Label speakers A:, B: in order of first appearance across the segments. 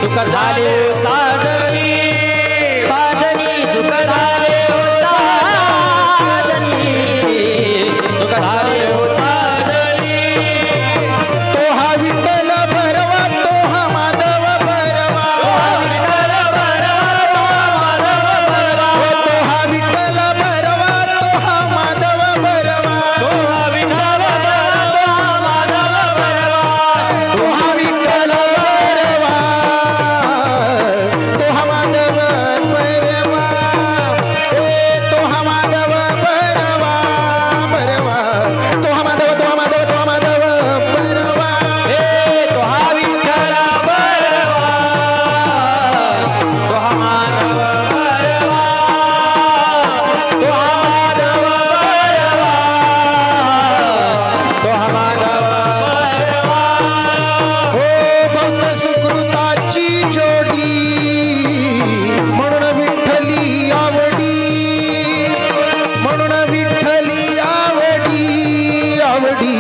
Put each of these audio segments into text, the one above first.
A: सुख झाले साजनी साजनी सुख झाले साजनी सुख झाले साजनी
B: तो हा विठ्ठल भरवा तो हा माधव भरवा
A: विठ्ठल भरवा माधव भरवा
B: तो हा विठ्ठल भरवा तो हा माधव भरवा
A: तो हा विठ्ठल भरवा माधव भरवा
B: तो हा विठ्ठल भरवा तो हा माधव भरवा तो हा माधव भरवा भरवा तो हा माधव तो हा माधव तो हा माधव भरवा
A: तो हा विठ्ठल भरवा तो हा माधव भरवा तो हा माधव भरवा तो हा माधव भरवा
B: हो भक्त सुकृताची जोडी म्हणून विठ्ठली आवडी म्हणून विठ्ठली आवडी आवडी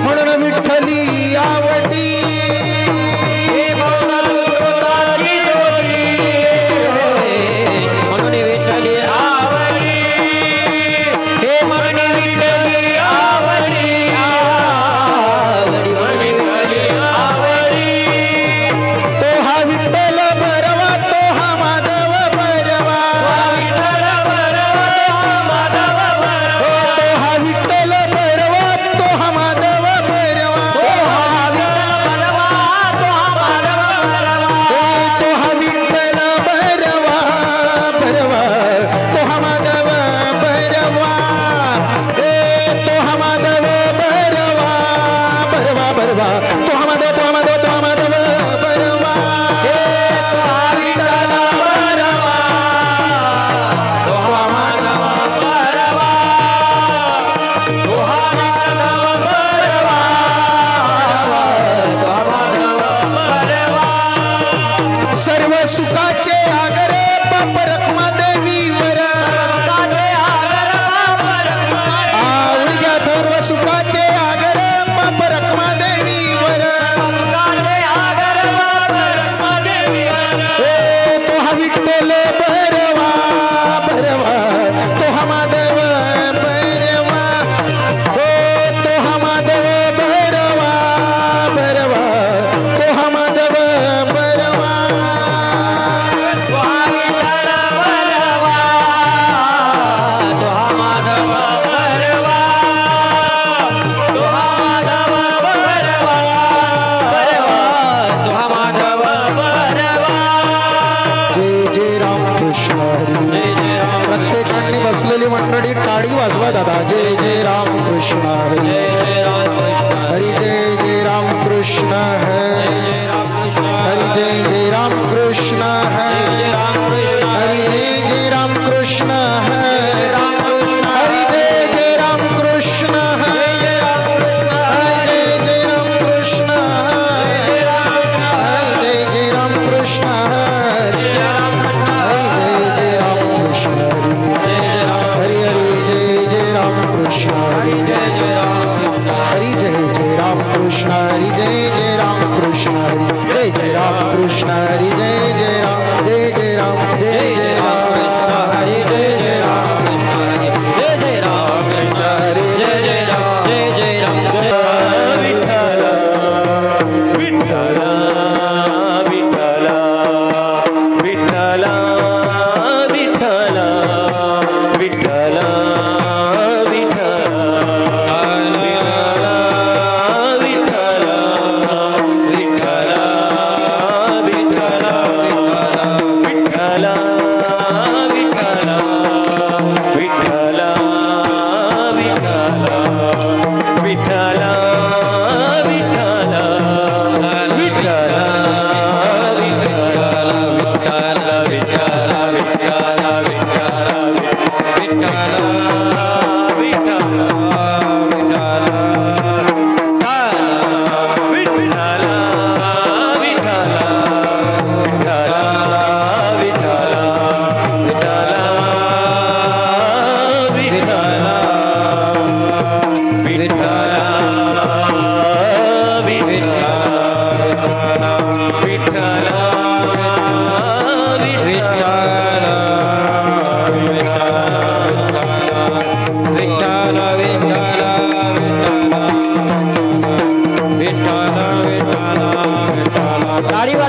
B: म्हणून विठ्ठली आवडी
A: हे भक्ताची जोडी म्हणून विठ्ठली आवडी हे म्हणून विठ्ठली आवडी आवडी म्हणून विठ्ठली आवडी
B: तो हा विठ्ठल भरवा तो हा माधव भरवा
A: विठ्ठल भरवा माधव भरवा
B: तो हा विठ्ठल भरवा तो हा माधव भरवा
A: विठ्ठल भरवा तो हा माधव भरवा
B: तो हा विठ्ठल भरवा भरवा तो हा माधव भरवा तो हा माधव भरवा भरवा भरवा तो हा माधव तो हा माधव तो हा माधव भरवा
A: तो हा विठ्ठल भरवा तो हा माधव भरवा तो हा माधव भरवा तो हा माधव भरवा
B: सर्व सुखाचे आगर बाप रखमा देवीवर
A: काचे आगर बापर
B: आवडीच्या सर्व सुखाचे आगर बाप रखमा देवीवर
A: काचे आगर बापर देवीवर
B: तो हा विठ्ठल भरवा भरवा तो हा माधव भरवा तो हा माधव भरवा भरवा तो हा माधव भरवा
A: तो हा विठ्ठल भरवा तो हा माधव भरवा तो हा माधव भरवा भरवा तो हा माधव भरवा
B: जय जय रामकृष्ण हरी
A: जय जय राम
B: प्रत्येकाने बसलेली मंडळी टाळी वाजवा दादा जय जय रामकृष्ण हरी
A: जय जय राम कृष्ण
B: हरी जय जय रामकृष्ण हरी
A: जय राम कृष्ण
B: हरी जय जय रामकृष्ण हरी
A: जय राम कृष्ण
B: हरी जय जय रामकृष्ण हरी
A: राम कृष्ण
B: हरी जय जय रामकृष्ण हरी
A: जय राम कृष्ण
B: जय जय रामकृष्ण हरी
A: जय राम कृष्ण
B: जय जय रामकृष्ण हरी
A: जय राम कृष्ण
B: जय जय रामकृष्ण हरी
A: जय राम
B: हरी हरी जय जय रामकृष्ण हरी
A: जय जय राम
B: हरी जय जय रामकृष्ण हरी जय जय रामकृष्ण हरी जय जय रामकृष्ण हरी जय जय राम जय जय राम जय जय राम
A: हरि जय जय राम कृष्ण हरि जय जय राम कृष्ण हरि जय जय राम जय जय राम
C: विठ्ठल विठ्ठल विठ्ठल विठ्ठल विठ्ठल विठ्ठल विठ्ठल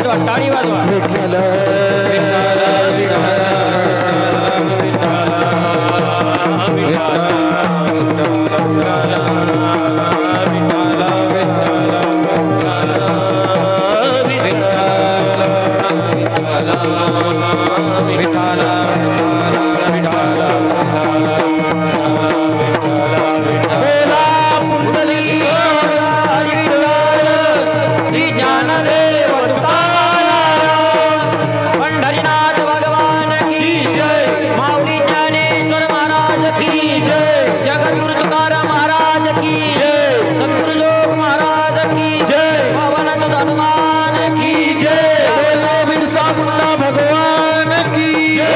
A: वाजवा टाळी वाजवा
B: विठ्ठल
A: पंढरीनाथ भगवान की जय, माऊली ज्ञानेश्वर महाराज की जय, जगद्गुरु तुकाराम महाराज की जय, सद्गुरु जोग महाराज की जय, पवन सुत हनुमान की जय,
B: बोले बिरसा मुंडा भगवान की जय।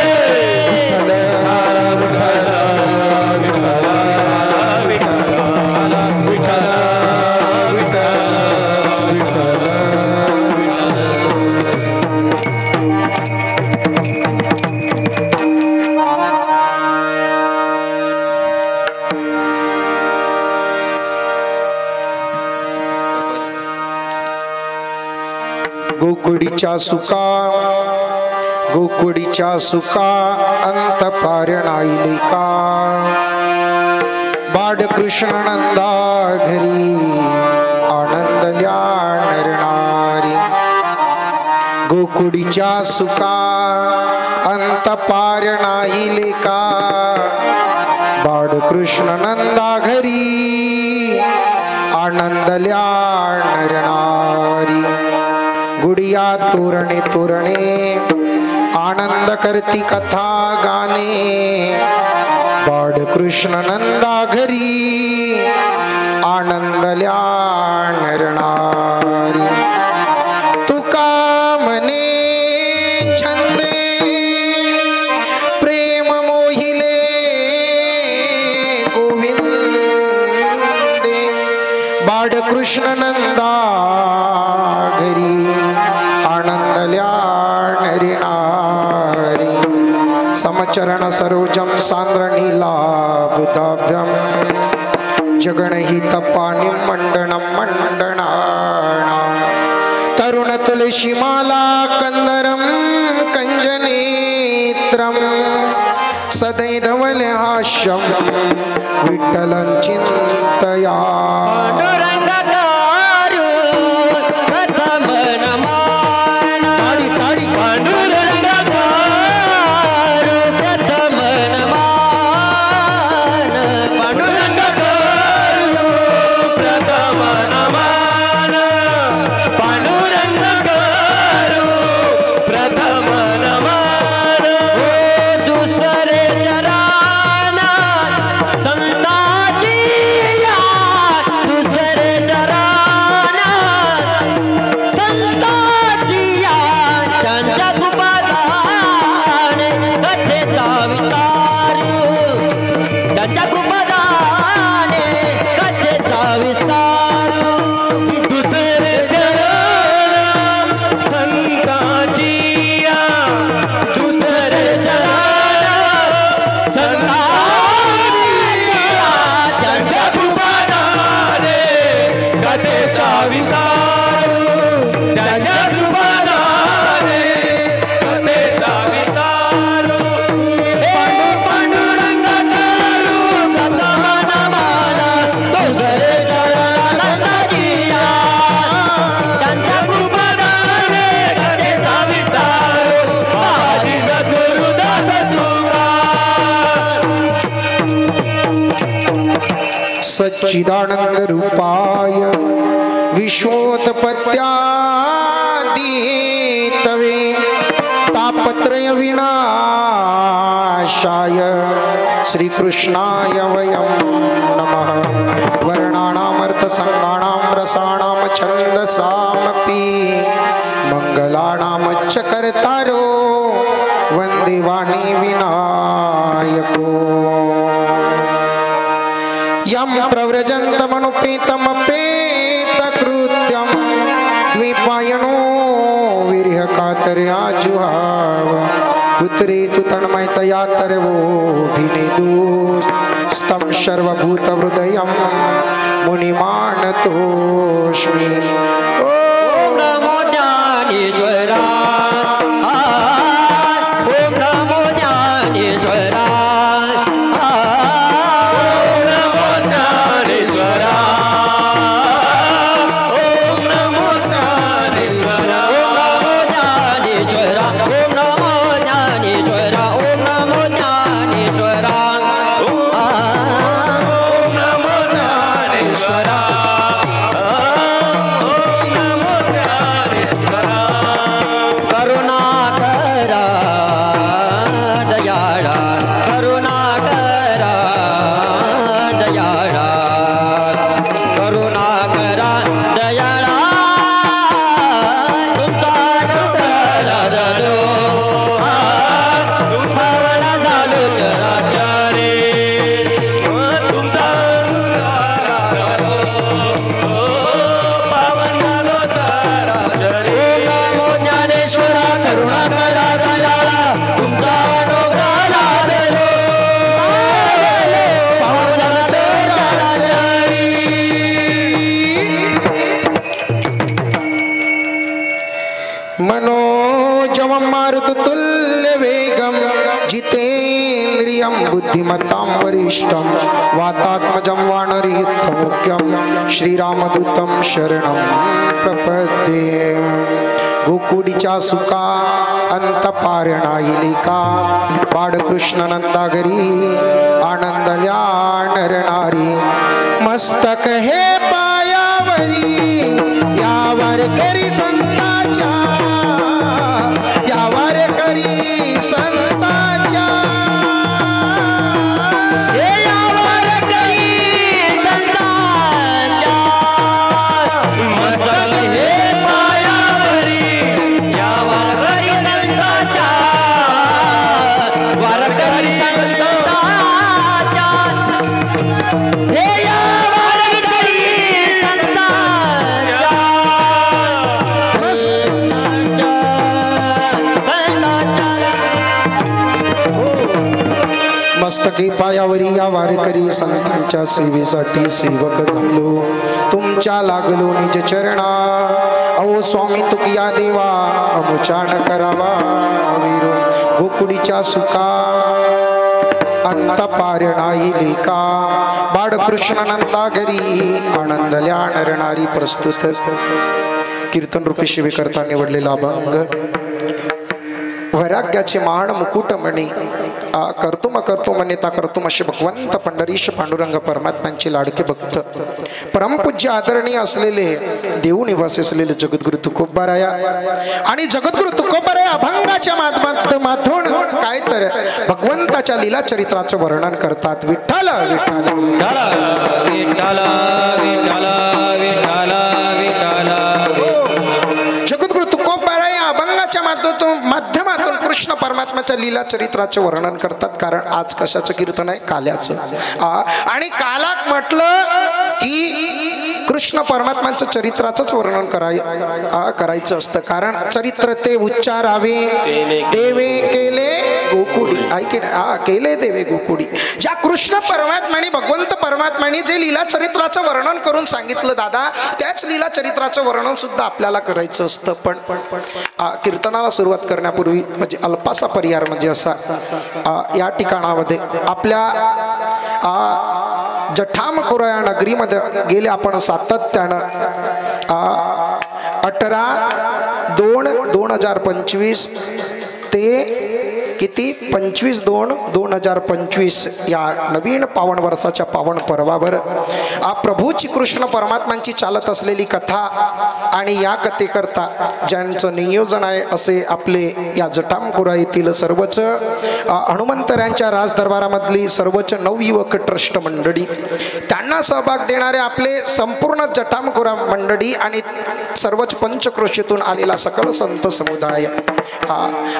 B: गोकुडीच्या सुका अंत पारणाईले का बाड कृष्ण नंदा घरी आनंदल्या नरनारी। गोकुडीच्या सुका अंत पारणाईले का बाड कृष्ण नंदा घरी आनंदल्या नरनारी। गुडिया तोरणे तोरणे आनंद करती कथा गाणे बाड कृष्ण नंदा घरी आनंदल्या नरनारी। तुका मने छंदे प्रेम मोहिले गोविंदे बाड कृष्ण नंदा घरी आनंदल्या नरी नारी। समचरण सरोजम सांद्र नीलाबुधाभ्यम जगणहित पाणी मंडणम मंडणानां तरुण तुलसी माला कंदरम कंजनेत्रम सदैधवल हास्यम विठ्ठलं चिंतया। सच्चिदानंद रूपाय विश्वोत्पत्त्यादिहेतवे तापत्रय विनाशाय श्रीकृष्णाय वयं नमः। वर्णानामर्थ संगाणां रसाणां छन्दसामपि मंगलानां च कर्तारो वन्दे वाणी विनायको। यं प्रव्रजन्तमनुपेतमपेतकृत्यं द्विपायनो विरहकातर्याजुहाव पुत्रे तु तन्मयतया तरवोऽभिनेदुस्तं सर्वभूतहृदयं मुनिमानतोऽस्मि।
A: ओम नमो ज्ञानेश्वर
B: मनोजवं मारुततुल्यवेगं जितेन्द्रियं बुद्धिमतां वरिष्ठं वातात्मजं वानरयुद्धमुख्यं श्रीरामदूतं शरणं प्रपद्ये। गोकुडीच्या सुका अंतपारणा इलिका बाळकृष्ण नंदागरी आनंदल्या नरनारी मस्तक हे पायावरी यावर करी संताच्या यावर करी संताच्या
A: हे यावर करी संतांच्या मस्तक हे पायावरी यावर करी संतांच्या वर करी संतांच्या हे यावर करी संतांच्या
B: मस्तकी पायावरी या वारकरी संतांच्या सेवेसाठी सेवक झालो तुमच्या लागलो निज चरणा अहो स्वामी तुकिया देवा अमुचान करावा वीरू गोकुडीच्या सुका अंतपारणा इलिका बाळकृष्ण नंदागरी आनंदल्या नरनारी प्रस्तुत कीर्तन रूपी शिवे करता निवडलेला अभंग वैराग्याचे मान मुकुटमणी कर्तुम म्हणता कर्तुम असे भगवंत पंढरीश पांडुरंग परमात्म्यांचे लाडके भक्त परमपूज्य आदरणीय असलेले देव निवासी असलेले जगद्गुरु तुकोबाराया आणि जगद्गुरु तुकोबाराया अभंगाच्या माध्यमातून काय तर भगवंताच्या लीला चरित्राचं वर्णन करतात। विठ्ठल विठ्ठल
A: विठ्ठल विठ्ठल विठ्ठल विठ्ठल विठ्ठल
B: जगद्गुरु तुकोबाराया अभंगाच्या माध्यमातून कृष्ण परमात्म्याच्या लीला चरित्राचे वर्णन करतात। कारण आज कशाचं कीर्तन आहे? काल्याचं। आणि कालाक म्हटलं की कृष्ण परमात्म्यांच्या चरित्राचंच वर्णन करायचं असतं। कारण चरित्र ते उच्चारावे देवे केले गोकुडी केले देवे गोकुडी। ज्या कृष्ण परमात्म्याने भगवंत परमात्म्याने जे लीला चरित्राचं वर्णन करून सांगितलं दादा त्याच लीला चरित्राचं वर्णन सुद्धा आपल्याला करायचं असतं। पण कीर्तनाला सुरुवात करण्यापूर्वी म्हणजे अल्पासा परिहार म्हणजे असा या ठिकाणामध्ये आपल्या जठामखोरा या नगरीमध्ये गेले आपण सातत्यानं 18/2/2025 ते किती 25/2/2025 या नवीन पावन वर्षाच्या पावन पर्वावर प्रभूची कृष्ण परमात्म्यांची चालत असलेली कथा आणि या कथेकरता ज्यांचं नियोजन आहे असे आपले या जटामखोरा येथील सर्वच हनुमंतरायांच्या राजदरबारामधली सर्वच नवयुवक ट्रस्ट मंडळी त्यांना सहभाग देणारे आपले संपूर्ण जटामखोरा मंडळी आणि सर्वच पंचक्रोशीतून आलेला सकल संत समुदाय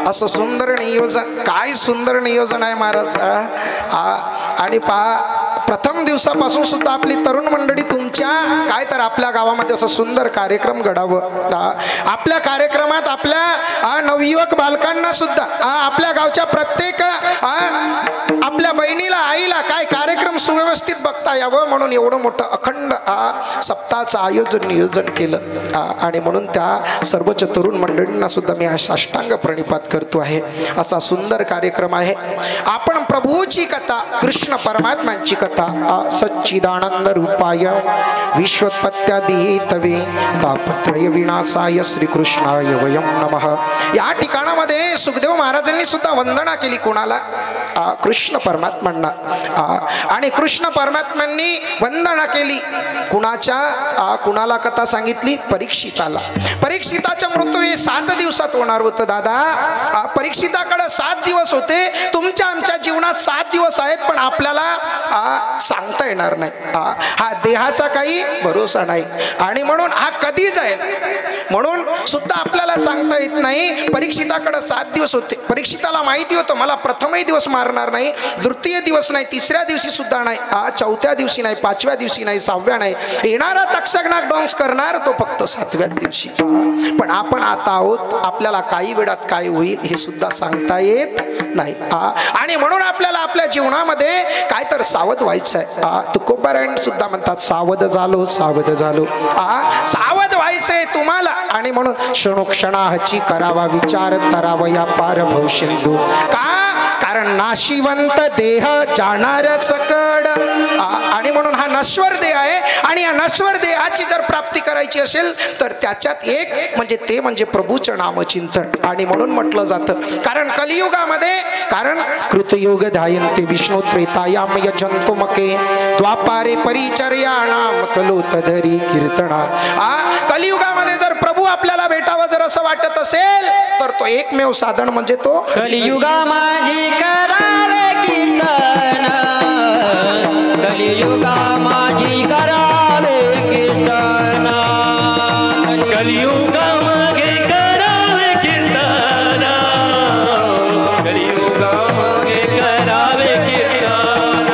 B: असं सुंदर नियोजन काय सुंदर नियोजन आहे महाराज। आणि प्रथम दिवसापासून सुद्धा आपली तरुण मंडळी तुमच्या काय तर आपल्या गावामध्ये असं सुंदर कार्यक्रम घडावं। आपल्या कार्यक्रमात आपल्या नवयुवक बालकांना सुद्धा आपल्या गावच्या प्रत्येक आपल्या बहिणीला आईला काय कार्यक्रम सुव्यवस्थित बघता यावं म्हणून एवढं मोठं अखंड सप्ताहाचं नियोजन केलं। आणि म्हणून त्या सर्वच तरुण मंडळींना सुद्धा मी साष्टांग प्रणिपात करतो आहे। असा सुंदर कार्यक्रम आहे। आपण प्रभूची कथा कृष्ण परमात्म्यांची कथा सच्चिदानंद रूपाय विश्वोत्पत्त्यादिहेतवे तापत्रय विनाशाय श्रीकृष्णाय वयं नमः। या ठिकाणामध्ये सुखदेव महाराजांनी सुद्धा वंदना केली कोणाला? कृष्ण परमात्म्यांना। आणि कृष्ण परमात्म्यांनी वंदना केली कुणाच्या कुणाला कथा सांगितली? परीक्षिताला। परीक्षिताचं मृत्यू हे 7 दिवसात होणार होतं दादा। परीक्षिताकडे 7 दिवस होते। तुमच्या आमच्या जीवनात 7 दिवस आहेत पण आपल्याला सांगता येणार नाही। हा देहाचा काही भरोसा नाही आणि म्हणून हा कधी जाईल म्हणून सुद्धा आपल्याला सांगता येत नाही। परीक्षिताकडे 7 दिवस होते। परीक्षिताला माहिती होतं मला प्रथमही दिवस मारणार नाही, द्वितीय दिवस नाही, तिसऱ्या दिवशी सुद्धा नाही, चौथ्या दिवशी नाही, 5व्या दिवशी नाही, 6व्या नाही, येणारा तक्षकनाग डान्स करणार तो फक्त 7व्या दिवशी। पण आपण आता आहोत आपल्याला काही वेळात काय होईल हे सुद्धा सांगता येत नाही। आणि म्हणून आपल्याला आपल्या जीवनामध्ये काय तर सावध व्हायचं आहे। तुकोबारायण सुद्धा म्हणतात सावध झालो सावध झालो। सावध व्हायचं पाहिजे तुम्हाला आणि म्हणून क्षणोक्षणाची करावा विचार तरावया पार भवसिंधू का कारण नाशिवंत देह जाणार सकड आणि म्हणून हा नश्वर देह आहे आणि या नश्वर देहाची जर प्राप्ती करायची असेल तर त्याच्यात एक म्हणजे ते म्हणजे प्रभूचं नामचिंतन आणि म्हणून म्हटलं जातं कारण कलियुगामध्ये कारण कृतयुग ध्यायन्ते विष्णू त्रेतायाम यजंतुमके द्वापारे परिचर्याणाम कलो तदरी कीर्तना कलियुगामध्ये जर प्रभू आपल्याला भेटावं जर असं वाटत असेल तर तो एकमेव साधन म्हणजे तो
A: कलियुगा माझी करावे कीर्तन कलियुगा माझी करावे कीर्तन
C: कलियुगा मागे करावे कीर्तन कलियुगा मागे करावे कीर्तन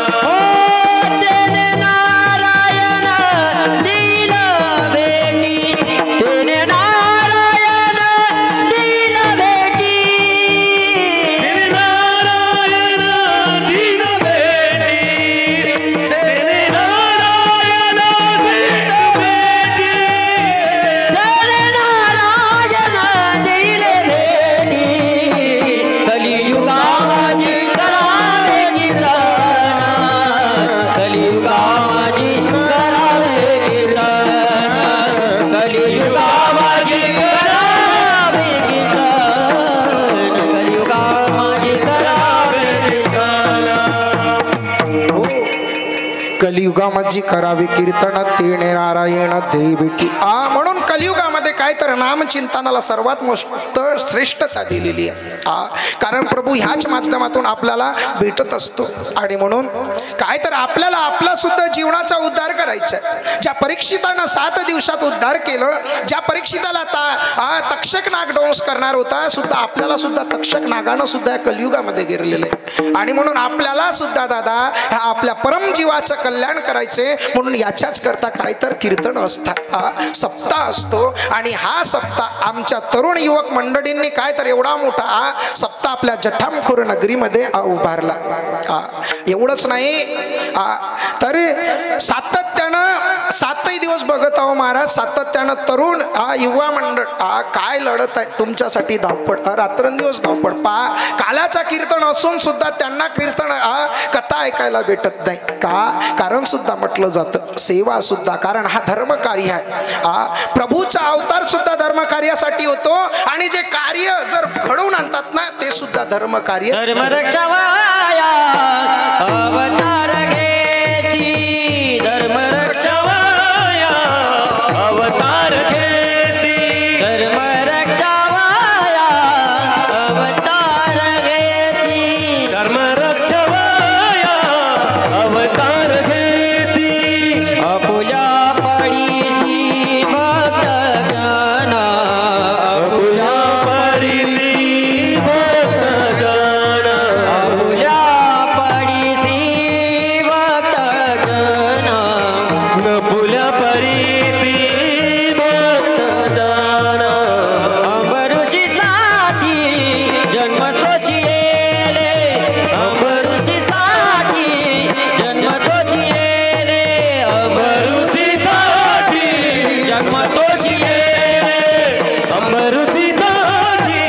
A: तेने नारायण दिल भेटी तेने नारायण दिल भेटी
C: नारायण दीन बेटी नारायण दीन बेटी
A: तेने नारायण दिल भेटी कलियुगा माझी करावे कीर्तन कलियुगा माझी करावे कीर्तन कलियुगा माझी करावे कीर्तन कलियुगा माझी करावे कीर्तन
B: कलियुगामध्ये करावे कीर्तन तेने नारायण देई बेटी म्हणून कलियुगामध्ये काय तर नामचिंतनाला सर्वात मोठं श्रेष्ठता दिलेली आहे कारण प्रभू ह्याच माध्यमातून आपल्याला भेटत असतो आणि म्हणून काय तर आपल्याला आपला सुद्धा जीवनाचा उद्धार करायचा आहे ज्या परीक्षितानं 7 दिवसात उद्धार केलं ज्या परीक्षिताला तक्षक नाग डोंस करणार होता सुद्धा आपल्याला सुद्धा तक्षक नागानं सुद्धा या कलियुगामध्ये गिरलेलं आहे आणि म्हणून आपल्याला सुद्धा दादा ह्या आपल्या परम जीवाचं कल्याण करायचे म्हणून याच्याच करता काय तर कीर्तन असतात सप्ताह असतो आणि हा सप्ताह आमच्या तरुण युवक मंडळींनी काय तर एवढा मोठा सप्ताह आपल्या जठामखोर नगरीमध्ये उभारला एवढंच नाही तर सातत्यानं 7ही दिवस बघत आहो महाराज सातत्यानं तरुण युवा मंडळ काय लढत आहे तुमच्यासाठी धावपळ रात्रंदिवस धावपळ कालाचा कीर्तन असून सुद्धा त्यांना कीर्तन कथा ऐकायला भेटत नाही का कारण सुद्धा म्हटलं जातं सेवा सुद्धा कारण हा धर्म कार्य आहे प्रभूचा अवतार सुद्धा धर्म कार्यासाठी होतो आणि जे कार्य जर घडवून आणतात ना ते सुद्धा धर्म कार्य
A: धर्म रक्षावाया अवतार घेची धर्म रक्षावाया
C: अवतार घेती
A: धर्म रक्षावाया अवतार घेची
C: धर्म रक्षवाया अवतार घेती
A: अपुल्या पडीची भक्त जना
C: अपुल्या परीती भक्त जन
A: अपुल्या पडीची भक्त जना
C: नपुल्या परीती भक्त जन
A: अंबरुची साठी जन्म तोची येले अंबरुची साठी जन्म तोची येले
C: अमरुतीसाठी
A: जन्म तोची येले
C: अमरुतीसाठी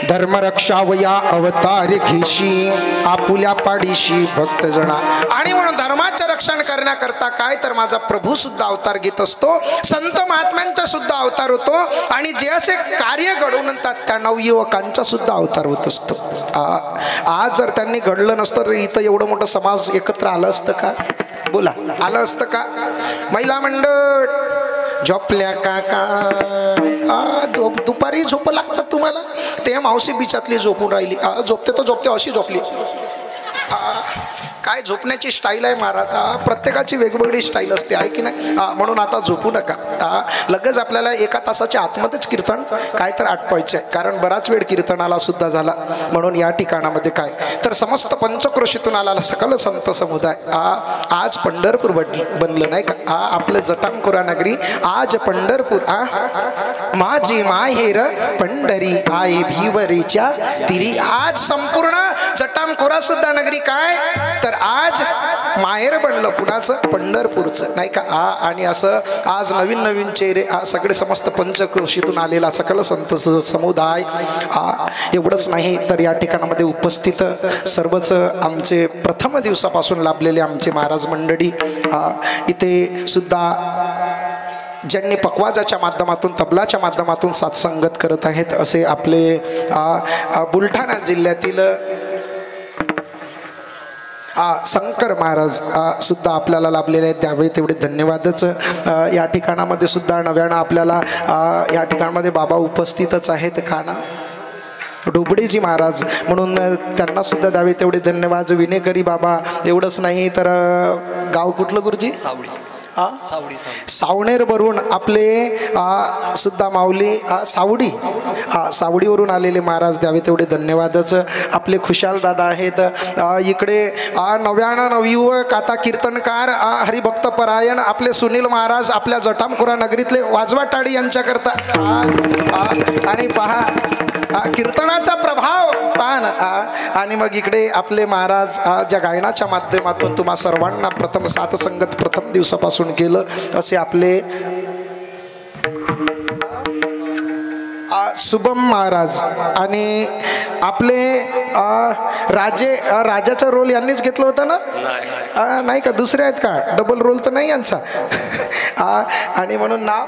B: धर्म रक्षावया अवतार घेशी आपुल्या पाडीशी भक्त जना आणि म्हणून धर्माचं रक्षण करण्याकरता काय तर माझा प्रभू सुद्धा अवतार घेत असतो संत महात्म्यांचा सुद्धा अवतार होतो आणि जे असे कार्य घडवून आणतात त्या नवयुवकांचा सुद्धा अवतार होत असतो आज जर त्यांनी घडलं नसतं तर इथं एवढं मोठं समाज एकत्र आलं असतं का बोला आलं असतं का महिला मंडळ झोपल्या काका दुपारी झोप लागतात तुम्हाला ते मावशी बिचातली झोपून राहिली झोपते तर झोपते अशी झोपली काय झोपण्याची स्टाईल आहे महाराज प्रत्येकाची वेगवेगळी स्टाईल असते आहे की नाही म्हणून आता झोपू नका लगेच आपल्याला एका तासाच्या आतमध्येच कीर्तन काय तर आटपायचं आहे, कारण बराच वेळ कीर्तनाला सुद्धा झाला. म्हणून या ठिकाणामध्ये काय तर समस्त पंचक्रोशीतून आलेला सकल संत समुदाय आज पंढरपूर बनलं नाही का. आपलं जटामकुरा नगरी आज पंढरपूर. माझी माहेर पंढरी आई भीवरीच्या तिरी. आज संपूर्ण जटामकुरा सुद्धा नगरी काय तर आज माहेर बनलं कुणाचं पंढरपूरचं नाही का. आणि असं आज नवीन नवीन चेहरे सगळे समस्त पंचक्रोशीतून आलेला सकल संत समुदाय. एवढंच नाही तर या ठिकाणामध्ये उपस्थित सर्वच आमचे प्रथम दिवसापासून लाभलेले आमचे महाराज मंडळी इथे सुद्धा ज्यांनी पकवाजाच्या माध्यमातून तबलाच्या माध्यमातून साथसंगत करत आहेत असे आपले बुलढाणा जिल्ह्यातील शंकर महाराज सुद्धा आपल्याला लाभलेले आहेत. त्यावेळी तेवढे धन्यवादच. या ठिकाणामध्ये सुद्धा नव्यानं आपल्याला या ठिकाणामध्ये बाबा उपस्थितच आहेत. खाना डोबडेजी महाराज म्हणून त्यांना सुद्धा द्यावे तेवढे धन्यवाद. विनेकरी बाबा एवढंच नाही तर गाव कुठलं गुरुजी सावणेर वरून आपले सुद्धा माऊली सावडी सावडीवरून आलेले महाराज द्यावे तेवढे धन्यवादच. आपले खुशाल दादा आहेत इकडे. नव्यानं नवयुवक आता कीर्तनकार हरिभक्त परायण आपले सुनील महाराज आपल्या जटामकुरा नगरीतले वाजवा टाळी यांच्याकरता. आणि पहा कीर्तनाचा प्रभाव पान. आणि मग इकडे आपले महाराज ज्या गायनाच्या माध्यमातून तुम्हा सर्वांना प्रथम साथसंगत प्रथम दिवसापासून केलं असे आपले शुभम महाराज. आणि आपले राजाचा रोल यांनीच घेतला होता ना नाही का दुसरे आहेत का डबल रोल तर नाही यांचा. आणि म्हणून नाव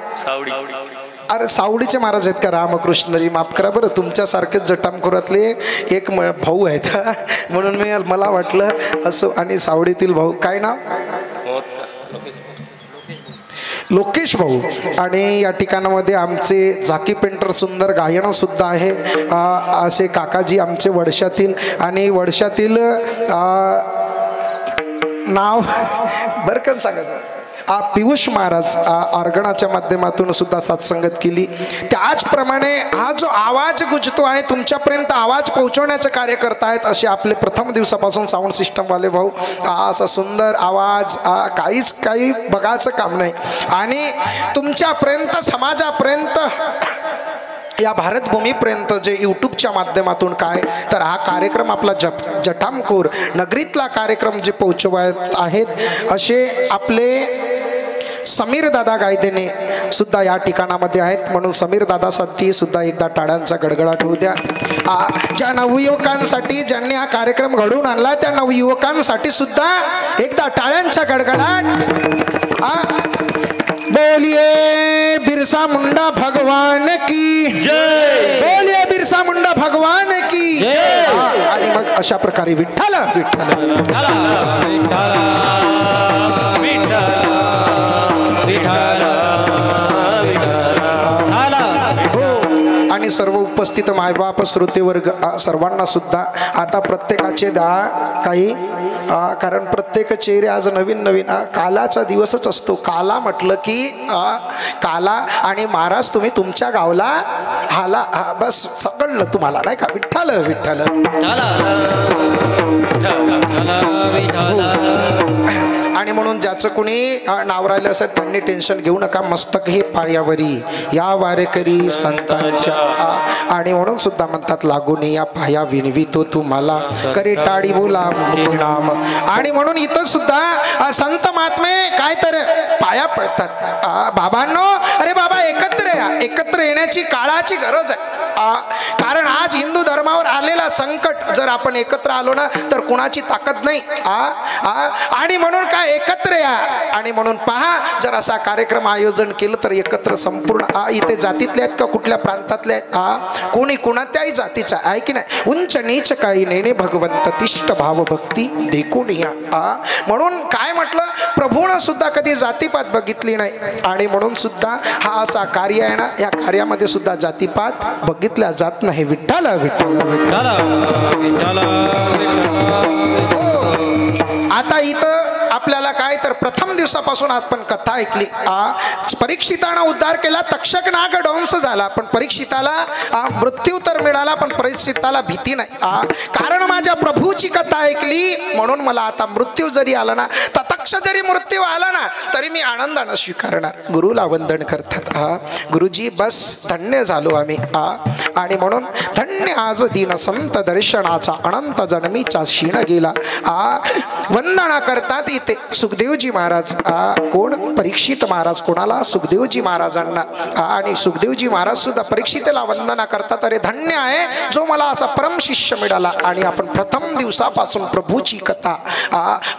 B: अरे सावडीचे महाराज आहेत का रामकृष्णरी माफ करा बरं तुमच्यासारखेच जटामकुरातले एक भाऊ आहेत म्हणून मला वाटलं असं. आणि सावडीतील भाऊ काय नाव लोकेश भाऊ. आणि या ठिकाणामध्ये आमचे झाकी पेंटर सुंदर गायन सुद्धा आहे असे काकाजी आमचे वडशातील. आणि वडशातील नाव बरकन सांगायचं पियुष महाराज अर्गणाच्या माध्यमातून सुद्धा साथसंगत केली. त्याचप्रमाणे हा जो आवाज गुंजतो आहे तुमच्यापर्यंत आवाज पोहोचवण्याचं कार्य करतायत असे आपले प्रथम दिवसापासून साऊंड सिस्टमवाले भाऊ. असा सुंदर आवाज काहीच काही बघायचं काम नाही. आणि तुमच्यापर्यंत समाजापर्यंत या भारतभूमीपर्यंत जे यूट्यूबच्या माध्यमातून काय तर हा कार्यक्रम आपला जटामकुर नगरीतला कार्यक्रम जे पोहोचवत आहेत असे आपले समीर दादा गायदेने सुद्धा या ठिकाणामध्ये आहेत. म्हणून समीर दादासाठी सुद्धा एकदा टाळ्यांचा गडगडाट होऊ द्या. ज्या नवयुवकांसाठी ज्यांनी हा कार्यक्रम घडवून आणला त्या नवयुवकांसाठी सुद्धा एकदा टाळ्यांचा गडगडाट. बोलिए बिरसा मुंडा भगवान की जय. बोलिए बिरसा मुंडा भगवान की जय. आणि मग अशा प्रकारे विठ्ठल विठ्ठल आणि सर्व उपस्थित मायबाप श्रोतेवर्ग सर्वांना सुद्धा आता प्रत्येकाचे काही कारण प्रत्येक चेहरे आज नवीन नवीन कालाचा दिवसच असतो. काला म्हटलं की काला आणि महाराज तुम्ही तुमच्या गावला हाला बस सकळलं तुम्हाला नाही का. विठ्ठल विठ्ठल आणि म्हणून ज्याचं कुणी नाव राहिलं असेल त्यांनी टेन्शन घेऊ नका. मस्तक हे पायावरी या वारेकरी संतांच्या. आणि म्हणून सुद्धा म्हणतात लागून या पाया विनवितो तुम्हाला करे टाळी बोला नाम. आणि म्हणून इथं सुद्धा संत महात्मे काय तर पाया पडतात. बाबांनो अरे बाबा एकत्र या. एकत्र येण्याची काळाची गरज आहे. कारण आज हिंदू धर्मावर आलेला संकट जर आपण एकत्र आलो ना तर कुणाची ताकद नाही. आणि म्हणून काय एकत्र या. आणि म्हणून पहा जर असा कार्यक्रम आयोजन केलं तर एकत्र संपूर्ण इथे जातीतले आहेत का कुठल्या प्रांतातले आहेत कोणी कोणत्याही जातीचा आहे की नाही. उंच नीच काही नेणे भगवंत तिष्ठ भाव भक्ती देखून या. म्हणून काय म्हटलं प्रभूनं सुद्धा कधी जातीपात बघितली नाही. आणि म्हणून सुद्धा हा असा कार्य आहे ना या कार्यामध्ये सुद्धा जातीपात बघितल्या जात नाही. विठ्ठल विठ्ठल विठ्ठल. आता इथं आपल्याला काय तर प्रथम दिवसापासून आपण कथा ऐकली. परीक्षितानं उद्धार केला, तक्षक नाग डॉन्स झाला, पण परीक्षिताला मृत्यू तर मिळाला, पण परीक्षिताला भीती नाही. कारण माझ्या प्रभूची कथा ऐकली म्हणून मला आता मृत्यू जरी आला ना, तत्क्ष जरी मृत्यू आला ना, तरी मी आनंदानं स्वीकारणार. गुरुला वंदन करतात. गुरुजी बस धन्य झालो आम्ही. आणि म्हणून धन्य आज दिन संत दर्शनाचा अनंत जन्मीचा क्षीण गेला. वंदना करतात इथे सुखदेवजी महाराज. कोण? परीक्षित महाराज. कोणाला? सुखदेवजी महाराजांना. आणि सुखदेवजी महाराज सुद्धा परीक्षितेला वंदना करतात. अरे धन्य आहे जो मला असा परम शिष्य मिळाला. आणि आपण प्रथम दिवसापासून प्रभूची कथा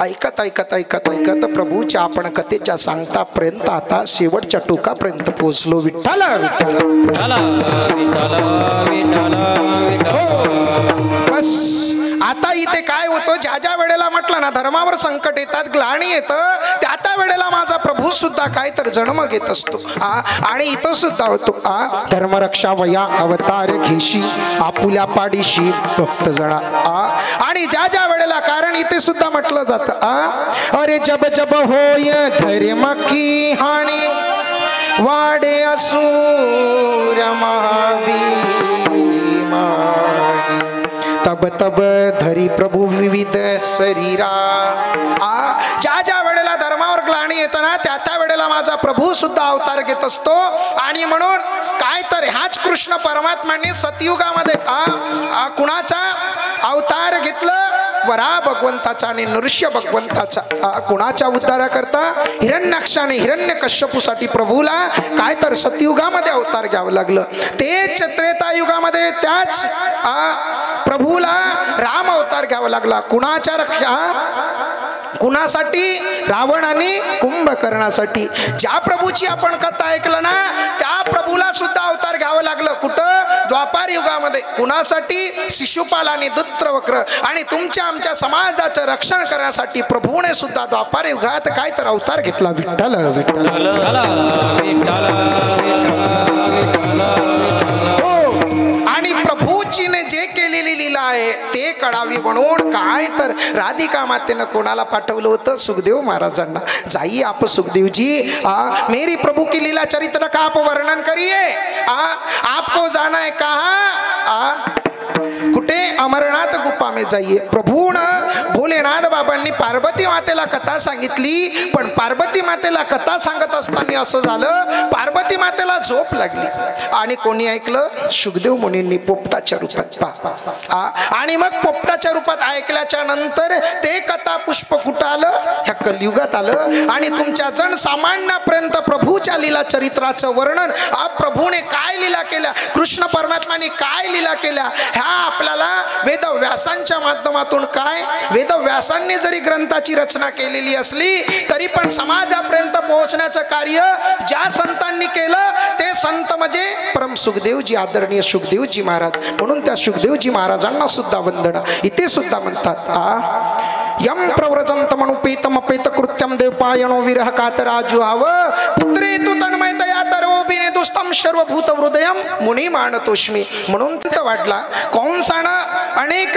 B: ऐकत ऐकत ऐकत ऐकत प्रभूच्या आपण कथेच्या सांगतापर्यंत आता शेवटच्या टोकापर्यंत पोहोचलो. विठ्ठल विठ्ठल. बस आता इथे काय होतं, ज्या ज्या वेळेला म्हटलं ना धर्मावर संकट येतात, ग्लानी येतं, त्या वेळेला माझा प्रभू सुद्धा काय तर जन्म घेत असतो. आणि इथं सुद्धा होतो. धर्मरक्षा वया अवतार घेशी आपुल्या पाडीशी भक्त जणा. आणि ज्या ज्या वेळेला, कारण इथे सुद्धा म्हटलं जातं अरे जब जब होय धर्म की हानी वाडे असुर महाभीमानी तब तब धरी प्रभू विविध शरीरा. ज्या ज्या वेळेला धर्मावर ग्लानी येतं ना, त्या वेळेला माझा प्रभू सुद्धा अवतार घेत असतो. आणि म्हणून काय तर ह्याच कृष्ण परमात्म्याने सतयुगामध्ये कुणाचा अवतार घेतलं? वरा भगवंताचा आणि नृष्य भगवंताचा. कुणाच्या उद्धाराकरता? हिरण्याक्षाने हिरण्यकश्यपूसाठी प्रभूला काय तर सतयुगामध्ये अवतार घ्यावं लागलं. तेच त्रेतायुगामध्ये त्याच प्रभूला राम अवतार घ्यावा लागला. कुणासाठी? रावण आणि कुंभकर्णासाठी. ज्या प्रभूची आपण कथा ऐकलं ना, त्या प्रभूला सुद्धा अवतार घ्यावं लागलं. कुठं? द्वापार युगामध्ये. कुणासाठी? शिशुपाल आणि दुत्रवक्र. आणि तुमच्या आमच्या समाजाचं रक्षण करण्यासाठी प्रभूने सुद्धा द्वापार युगात काय तर अवतार घेतला. विठ्ठल विठ्ठल. आणि प्रभूजीने जे केलेली लीला आहे ते कळावी म्हणून काय तर राधिका मातेनं कोणाला पाठवलं होतं? सुखदेव महाराजांना. जाइए आप सुखदेव जी, मेरी प्रभु की लीला चरित्र का आप वर्णन करिए. आपको जाना है कहाँ? कुठे? अमरनाथ गुफा में जाइए. प्रभून भोलेनाथ बाबांनी पार्वती मातेला कथा सांगितली, पण पार्वती मातेला कथा सांगत असताना असं झालं, पार्वती मातेला झोप लागली. आणि कोणी ऐकलं? सुखदेव मुनींनी पोपटाच्या रूपात. आणि मग पोपटाच्या रूपात ऐकल्याच्या नंतर ते कथा पुष्प कुठं आलं? ह्या कलियुगात आलं. आणि तुमच्या जनसामान्यापर्यंत प्रभूच्या लीला चरित्राचं वर्णन, प्रभूने काय लीला केल्या, कृष्ण परमात्माने काय लीला केल्या, ह्या आपल्याला वेदव्यासांच्या माध्यमातून काय, वेदव्यासांनी जरी ग्रंथाची रचना केलेली असली तरी पण समाजापर्यंत पोहोचण्याचं कार्य ज्या संतांनी केलं ते संत म्हणजे परम सुखदेवजी, आदरणीय सुखदेवजी महाराज. म्हणून त्या सुखदेवजी महाराजांना सुद्धा वंदना. इथे सुद्धा म्हणतात यम प्रव्रजंत मनुपेतम पेत कृत्यम देवपायनो विरह कातराजुहाव पुत्रे तू तन्मयतया तरोबिने दुस्तम सर्वभूत हृदयम मुनी मानतोष्मी. म्हणून तिथं वाढला कंसानं अनेक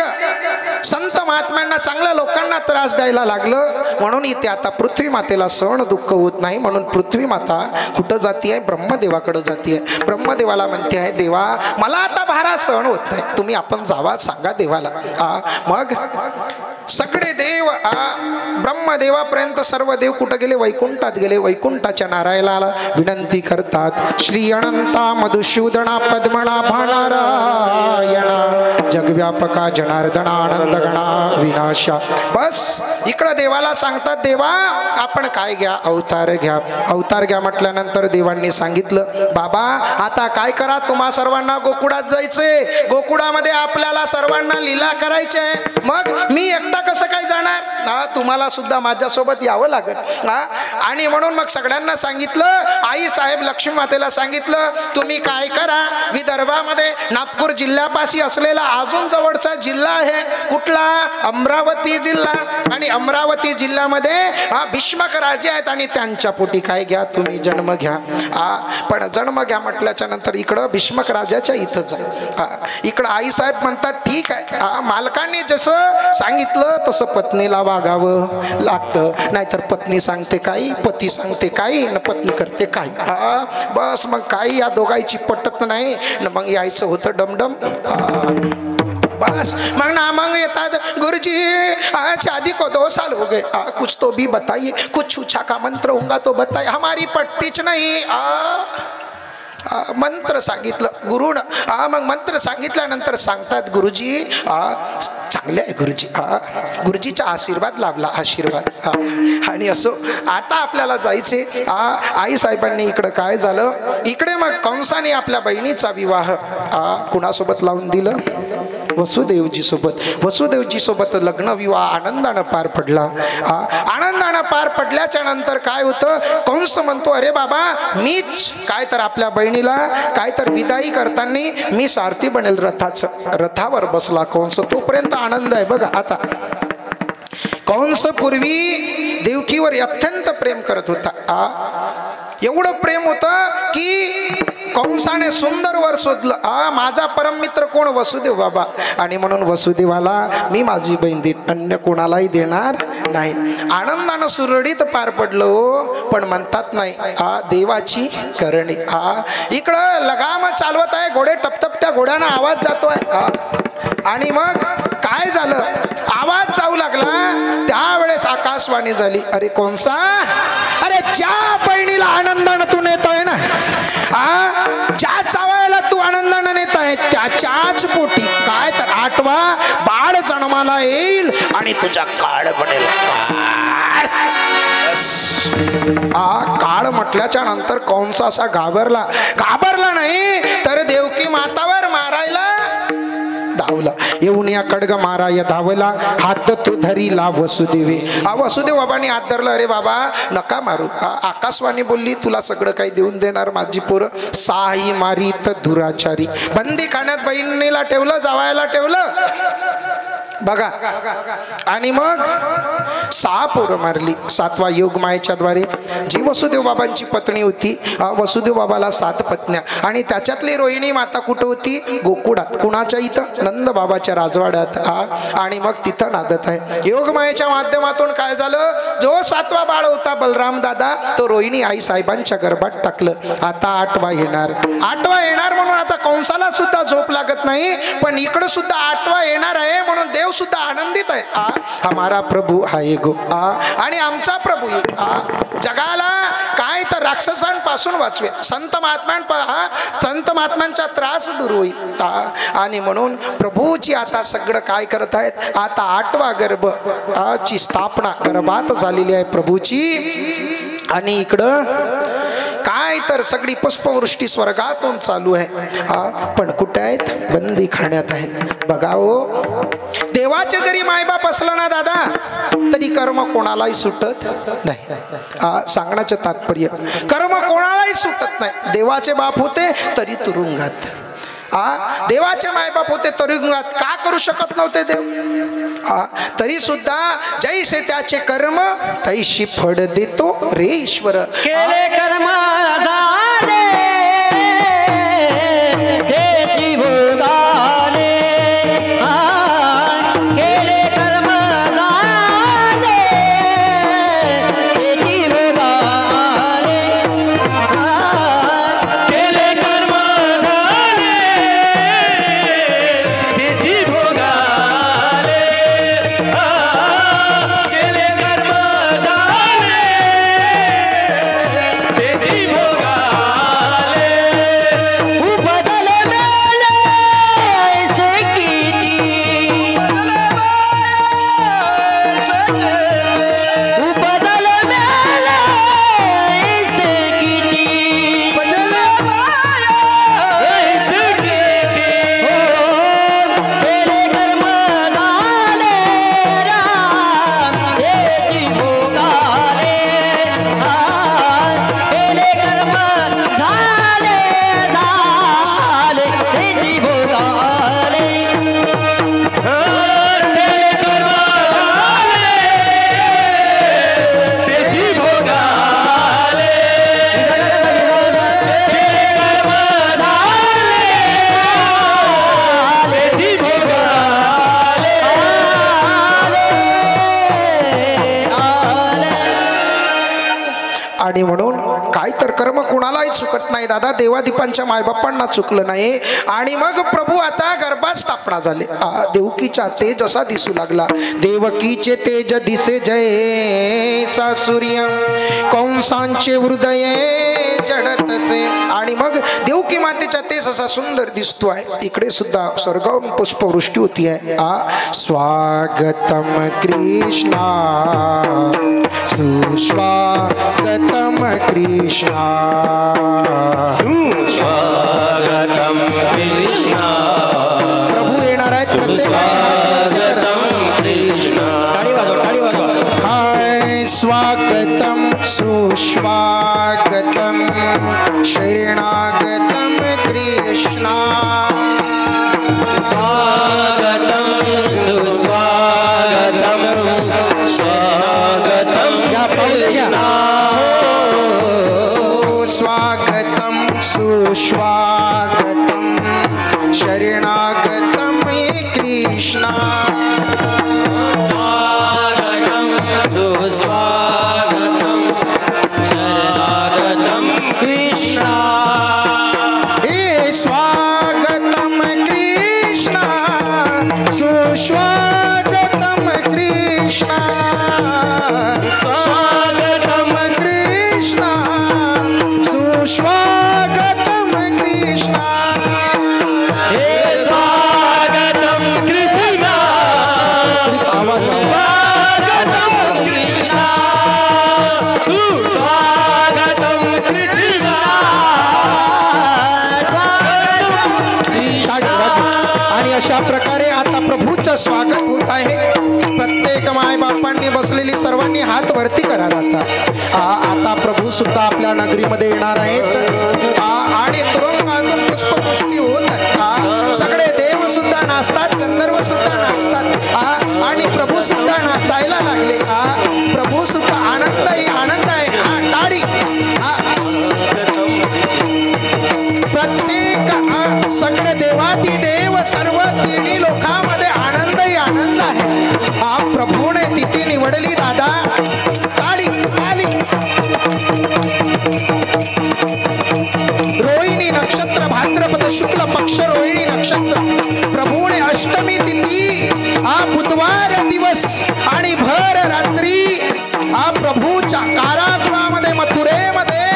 B: संत महात्म्यांना, चांगल्या लोकांना त्रास द्यायला लागलं. म्हणून इथे आता पृथ्वी मातेला सहन दुःख होत नाही. म्हणून पृथ्वी माता कुठं जाती आहे? ब्रह्मदेवाकडे जाती आहे. ब्रह्मदेवाला म्हणते आहे देवा मला आता भारा सहन होत नाही, तुम्ही आपण जावा, सांगा देवाला. मग सगळे देव ब्रह्मदेवापर्यंत सर्व देव कुठं गेले? वैकुंठात गेले. वैकुंठाच्या नारायणाला विनंती करतात श्री अनंता मधुसूदना पद्मनाभा नारायणा जगव्यापका जनार्दना आनंदगणा विनाशा. बस इकडं देवाला सांगतात देवा आपण काय घ्या? अवतार घ्या. अवतार घ्या म्हटल्यानंतर देवांनी सांगितलं बाबा आता काय करा, तुम्हा सर्वांना गोकुळात जायचंय, गोकुळामध्ये आपल्याला सर्वांना लीला करायची आहे. मग मी एकटा कसं काय जाणार? तुम्हाला सुद्धा माझ्यासोबत यावं लागेल. आणि म्हणून मग सगळ्यांना सांगितलं, आई साहेब लक्ष्मी मातेला सांगितलं तुम्ही काय करा, विदर्भामध्ये नागपूर जिल्ह्यापाशी असलेला अजून जवळचा जिल्हा आहे कुठला? अमरावती जिल्हा. आणि अमरावती जिल्ह्यामध्ये भीष्मक राजे आहेत आणि त्यांच्या पोटी काय घ्या? तुम्ही जन्म घ्या. पण जन्म घ्या म्हटल्याच्या नंतर इकडं भीष्मक राजाच्या इथं जा. इकडं आई साहेब म्हणतात ठीक आहे. मालकांनी जसं सांगितलं लागतं तसं पत्नीला वागावं लागतं, नाहीतर पत्नी सांगते काही, पती सांगते काही, न पत्नी करते काही. बस मग काही या दोघांची पटत नाही न मग यायचं होतं डमडम. बस मग ना मग येतात, गुरुजी शादी को 2 साल हो गए, कुछ तो भी बताइए, कुछ छूछा का मंत्र होगा तो बताइए. हमारी पटतीच नाही. मंत्र सांगितलं गुरुनं. मग मंत्र सांगितल्यानंतर सांगतात, गुरुजी चांगले आहे गुरुजी. गुरुजीचा आशीर्वाद लाभला, आशीर्वाद. आणि असो आता आपल्याला जायचे. आई साहेबांनी इकडं काय झालं, इकडे मग कंसाने आपल्या बहिणीचा विवाह कुणासोबत लावून दिलं, वसुदेवजी सोबत. वसुदेवजी सोबत लग्न विवाह आनंदानं पार पडला. आनंदानं पार पडल्याच्या नंतर काय होतं, कंस म्हणतो, अरे बाबा मीच काय तर आपल्या बहिणीला काय तर विदाई करताना मी सारथी बनेल रथाचं. रथावर बसला कंस. तोपर्यंत आनंद आहे बघा. आता कंस पूर्वी देवकीवर अत्यंत प्रेम करत होता. एवढं प्रेम होतं की कंसाने सुंदर वर शोधलं. माझा परममित्र कोण, वसुदेव बाबा. आणि म्हणून वसुदेवाला मी माझी बहीण देईन, अन्य कोणालाही देणार नाही. आनंदानं सुरळीत पार पडलो. पण म्हणतात नाही देवाची करणी. इकडं लगाम चालवत आहे, घोडे टपटपट्या घोड्यानं आवाज जातोय. आणि मग काय झालं, आवाज जाऊ लागला. त्यावेळेस आकाशवाणी झाली, अरे कंसा, अरे ज्या बहिणीला आनंदानं तू नेतोय ना, ज्या चावायला तू आनंदानं नेत आहे त्याच्याच पोटी काय तर 8वा बाळ जन्माला येईल आणि तुझा काळ बनेल. काळ म्हटल्याच्या नंतर कंस असा घाबरला. घाबरला नाही तर देवकी मातावर मारायला धावला. येऊन या खड्ग माराया धावला, हात तो धरीला वसुदेवे. वसुदेव बाबांनी हात धरला. अरे बाबा नका मारू. आकाशवाणी बोलली, तुला सगळं काही देऊन देणार माझी पोरं. साही मारीत दुराचारी. बंदी खाण्यात बहिणीला ठेवलं, जावायला ठेवलं बघा. आणि मग 6 पोरं मारली. 7वा योगमायेच्या द्वारे. जी वसुदेव बाबांची पत्नी होती, वसुदेव बाबाला 7 पत्न्या. आणि त्याच्यातली रोहिणी माता कुठं होती, गोकुळात. कुणाच्या इथं, नंद बाबाच्या राजवाड्यात. आणि मग तिथं नादत आहे. योगमायेच्या माध्यमातून काय झालं, जो 7वा बाळ होता बलराम दादा, तो रोहिणी आई साहेबांच्या गर्भात टाकलं. आता 8वा येणार. 8वा येणार म्हणून आता कंसाला सुद्धा झोप लागत नाही. पण इकडं सुद्धा 8वा येणार आहे म्हणून देव सुद्धा आनंदित आहे. हमारा प्रभू आहे गो. आणि आमचा प्रभू जगाला काय तर राक्षसांपासून वाचवे. संत महात्म्यांचा त्रास दूर होईल. आणि म्हणून प्रभूची आता सगळं काय करत आहेत. आता 8वा गर्भ ची स्थापना गर्भात झालेली आहे प्रभूची. आणि इकडं काय तर सगळी पुष्पवृष्टी स्वर्गातून चालू आहे. पण कुठे आहेत, बंदी खाण्यात आहेत. बघा हो, देवाचे जरी मायबाप असलं ना दादा, तरी कर्म कोणालाही सुटत नाही. सांगण्याचं तात्पर्य, कर्म कोणालाही सुटत नाही. देवाचे बाप होते तरी तुरुंगात. देवाचे मायबाप होते तुरुंगात. का करू शकत नव्हते देव? तरी सुद्धा जैसे त्याचे कर्म तैशी फळ देतो रे ईश्वर.
A: केले कर्म झाले हे जीवदाने. केले कर्म झाले हे जीवदाने.
C: केले कर्म झाले ते जीभोगाले. केले कर्म झाले ते जीभोगाले.
B: आणि म्हणून काय तर कर्म कुणालाही चुकत नाही दादा, देवादीपांच्या मायबापांना चुकलं नाही. आणि मग प्रभू आता गर्भात स्थापना झाले. देवकीचा तेज असा दिसू लागला. देवकीचे तेज दिसे जय सूर्य कंसांचे हृदय जडतसे. आणि मग देवकी मातेचा तेज असा सुंदर दिसतो आहे. इकडे सुद्धा स्वर्गावरून पुष्पवृष्टी होती आहे. स्वागतम कृष्णा सुस्वागतम कृष्णा
C: स्वागतम कृष्णा.
B: प्रभू येणार आहेत
C: स्वागतम कृष्णा.
A: टाळी वाजवा, टाळी वाजवा.
B: हाय स्वागतम सुस्वागतम शरणागतम कृष्णा.
C: स्वागतम सुस्वागतम स्वागतम कृष्णा.
B: स्वागतम सुस्वागतम शरणागतम कृष्णा.
C: स्वागतम सुस्वागतम शरणागतम कृष्णा.
B: हे स्वागतम कृष्णा सुस्वागतम कृष्णा. स्वागतम कृष्णा सुस्वागतम कृष्णा.
C: हे स्वागतम कृष्णा. स्वागतम कृष्णा. सुस्वागतम कृष्णा.
B: आणि अशा प्रकारे आता प्रभूचं स्वागत होत आहे. प्रत्येक मायबापांनी बसलेली सर्वांनी हात वरती करा आता. आता प्रभू सुद्धा आपल्या नगरीमध्ये येणार आहेत. आणि तुरुंगातून पुष्पवृष्टी होत आहे. सगळे देव सुद्धा नाचतात, गंधर्व सुद्धा नाचतात. आणि प्रभू सुद्धा नाचायला लागले. प्रभू सुद्धा आनंद आहे. टाळी. प्रत्येक सगळे देवाती देव सर्व तिन्ही लोकांमध्ये आनंद आहे. प्रभूने तिथी निवडली दादा. टाळी टाळी. रोहिणी नक्षत्र भाद्रपद शुक्ल पक्ष रोहिणी नक्षत्र. प्रभूने अष्टमी तिथी बुधवार दिवस आणि भर रात्री प्रभूच्या कारागृहामध्ये मथुरेमध्ये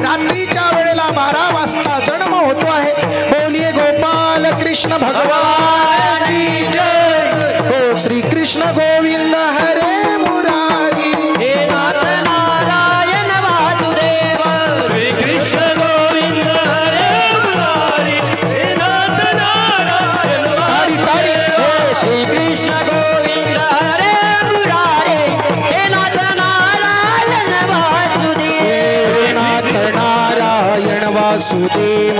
B: रात्रीच्या वेळेला 12 वाजता जन्म होतो आहे. बोलिये गोपाल कृष्ण भगवान की जय. हो श्री कृष्ण गोविंद हरे मुरारी.
A: हे नाथ नारायण वासुदेव.
C: श्री कृष्ण गोविंद हरे मुरारी. हे नाथ नारायण
B: तारी तारी.
A: श्री कृष्ण गोविंद हरे मुरारे. हे नाथ नारायण वासुदेव.
B: हे नाथ नारायण वासुदेव.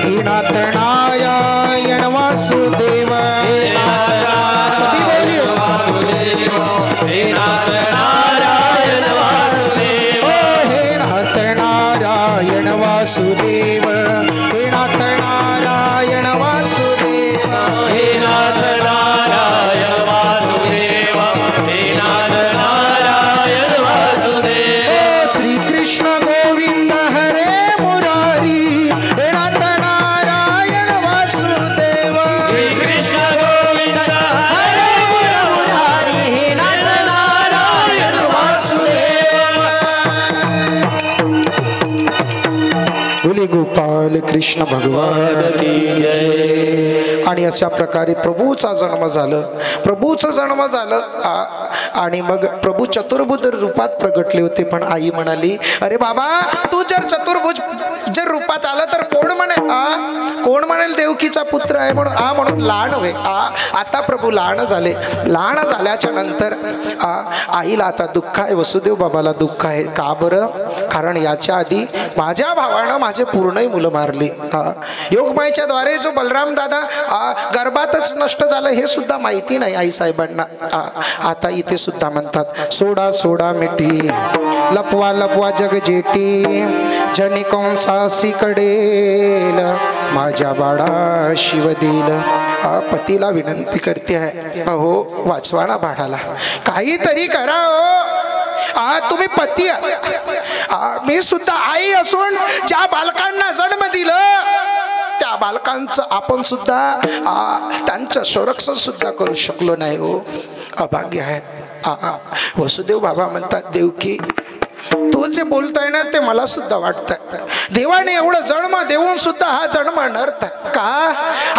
B: हे नाथ नारायण वासुदेव. सभी बोलिए.
C: हे नाथ नारायण वासुदेव.
B: हे नाथ नारायण वासुदेव. हे नाथ नारायण वासुदेव.
C: हे नाथ नारायण वासुदेव. हे नाथ नारायण वासुदेव.
B: श्री कृष्ण गोविंद हरे मुरारी. हे नाथ नारायण वासुदेव.
C: श्री कृष्ण गोविंद हरे
A: मुरारी. हे नाथ
C: नारायण वासुदेव.
B: बोले गोपाल कृष्ण भगवान की जय. आणि अशा प्रकारे प्रभूचा जन्म झालं. आणि मग प्रभू चतुर्भुज रूपात प्रगटले होते. पण आई म्हणाली, अरे बाबा तू जर चतुर्भुज जर रूपात आलं तर कोण म्हणेल देवकीचा पुत्र आहे म्हणून लहान होय. आता प्रभू लहान झाल्याच्या नंतर आईला आता दुःख आहे. वसुदेव बाबाला दुःख आहे. का बरं? कारण याच्या आधी माझ्या भावानं माझे पूर्णही मुलं मारली. योगमायेच्या द्वारे जो बलराम दादा गर्भातच नष्ट झालं हे सुद्धा माहिती नाही आई साहेबांना. आता इथे सुद्धा म्हणतात, सोडा सोडा मिठी लपवा लपवा जग जेटी जनी कंसासी कडेल माझ्या बाळा शिव देईल. पतीला विनंती करते आहे, अहो वाचवा ना बाळाला, काहीतरी करा हो. तुम्ही पती मी सुद्धा आई असून ज्या बालकांना जन्म दिलं त्या बालकांचं आपण सुद्धा त्यांचं संरक्षण सुद्धा करू शकलो नाही हो, अभाग्य आहे। वसुदेव बाबा म्हणतात देवकी तू जे बोलतोय ना ते मला सुद्धा वाटतंय, देवाने एवढं जन्म देऊन सुद्धा हा जन्म नर्थ का?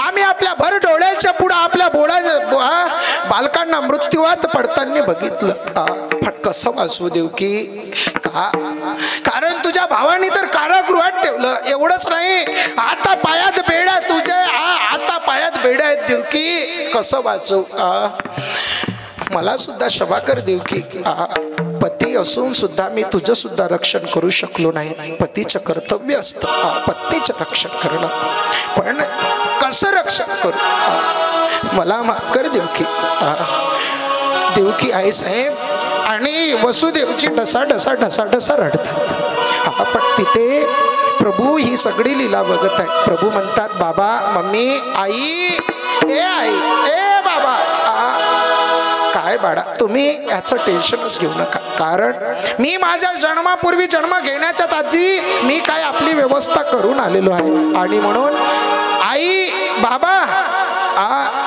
B: आम्ही आपल्या भर डोळ्याच्या पुढे आपल्या बालकांना मृत्यूवात पडताना बघितलं, पण कसं वाचू देवकी का? कारण तुझ्या भावाने तर कारागृहात ठेवलं, एवढंच नाही आता पायात बेड्या तुझ्या, आता पायात बेड्या आहेत देवकी, कसं वाचू? मला सुद्धा क्षमा कर देवकी, पती असून सुद्धा मी तुझं सुद्धा रक्षण करू शकलो नाही। पतीचं कर्तव्य असतं पत्नीचं रक्षण करणं, पण कसं रक्षण करू मला माफ कर देवकी। देवकी आई साहेब आणि वसुदेवची ढसा ढसा ढसा ढसा रडतात, पण तिथे प्रभू ही सगळी लीला बघत आहे। प्रभू म्हणतात बाबा मम्मी आई ए बाबा काय बाळा तुम्ही याचं टेन्शनच घेऊ नका, कारण मी माझ्या जन्मापूर्वी जन्म घेण्याच्या आधी मी काय आपली व्यवस्था करून आलेलो आहे, आणि म्हणून आई बाबा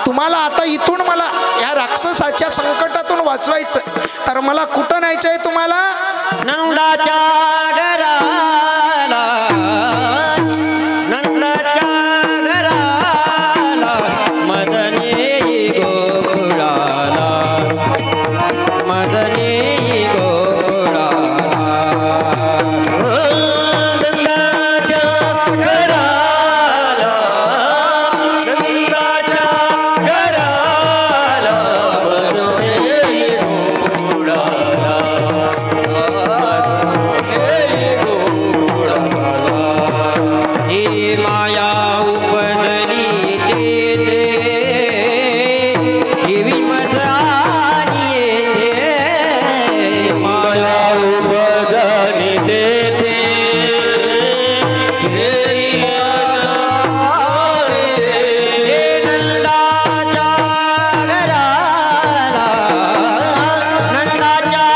B: तुम्हाला आता इथून मला या राक्षसाच्या संकटातून वाचवायचं, तर मला कुठं न्यायचंय तुम्हाला?
A: नंदाच्या घराला, नंदाच्या घराला मदने गोकुळाला, मदने गोकुळाला, नंदाच्या घराला, नंदाच्या घराला मदने गोकुळाला, हे माया उपजली तेथे, ही विमत आली येथे, माया उपजली तेथे, हे विमत आली येथे, नंदाच्या घराला, नंदाच्या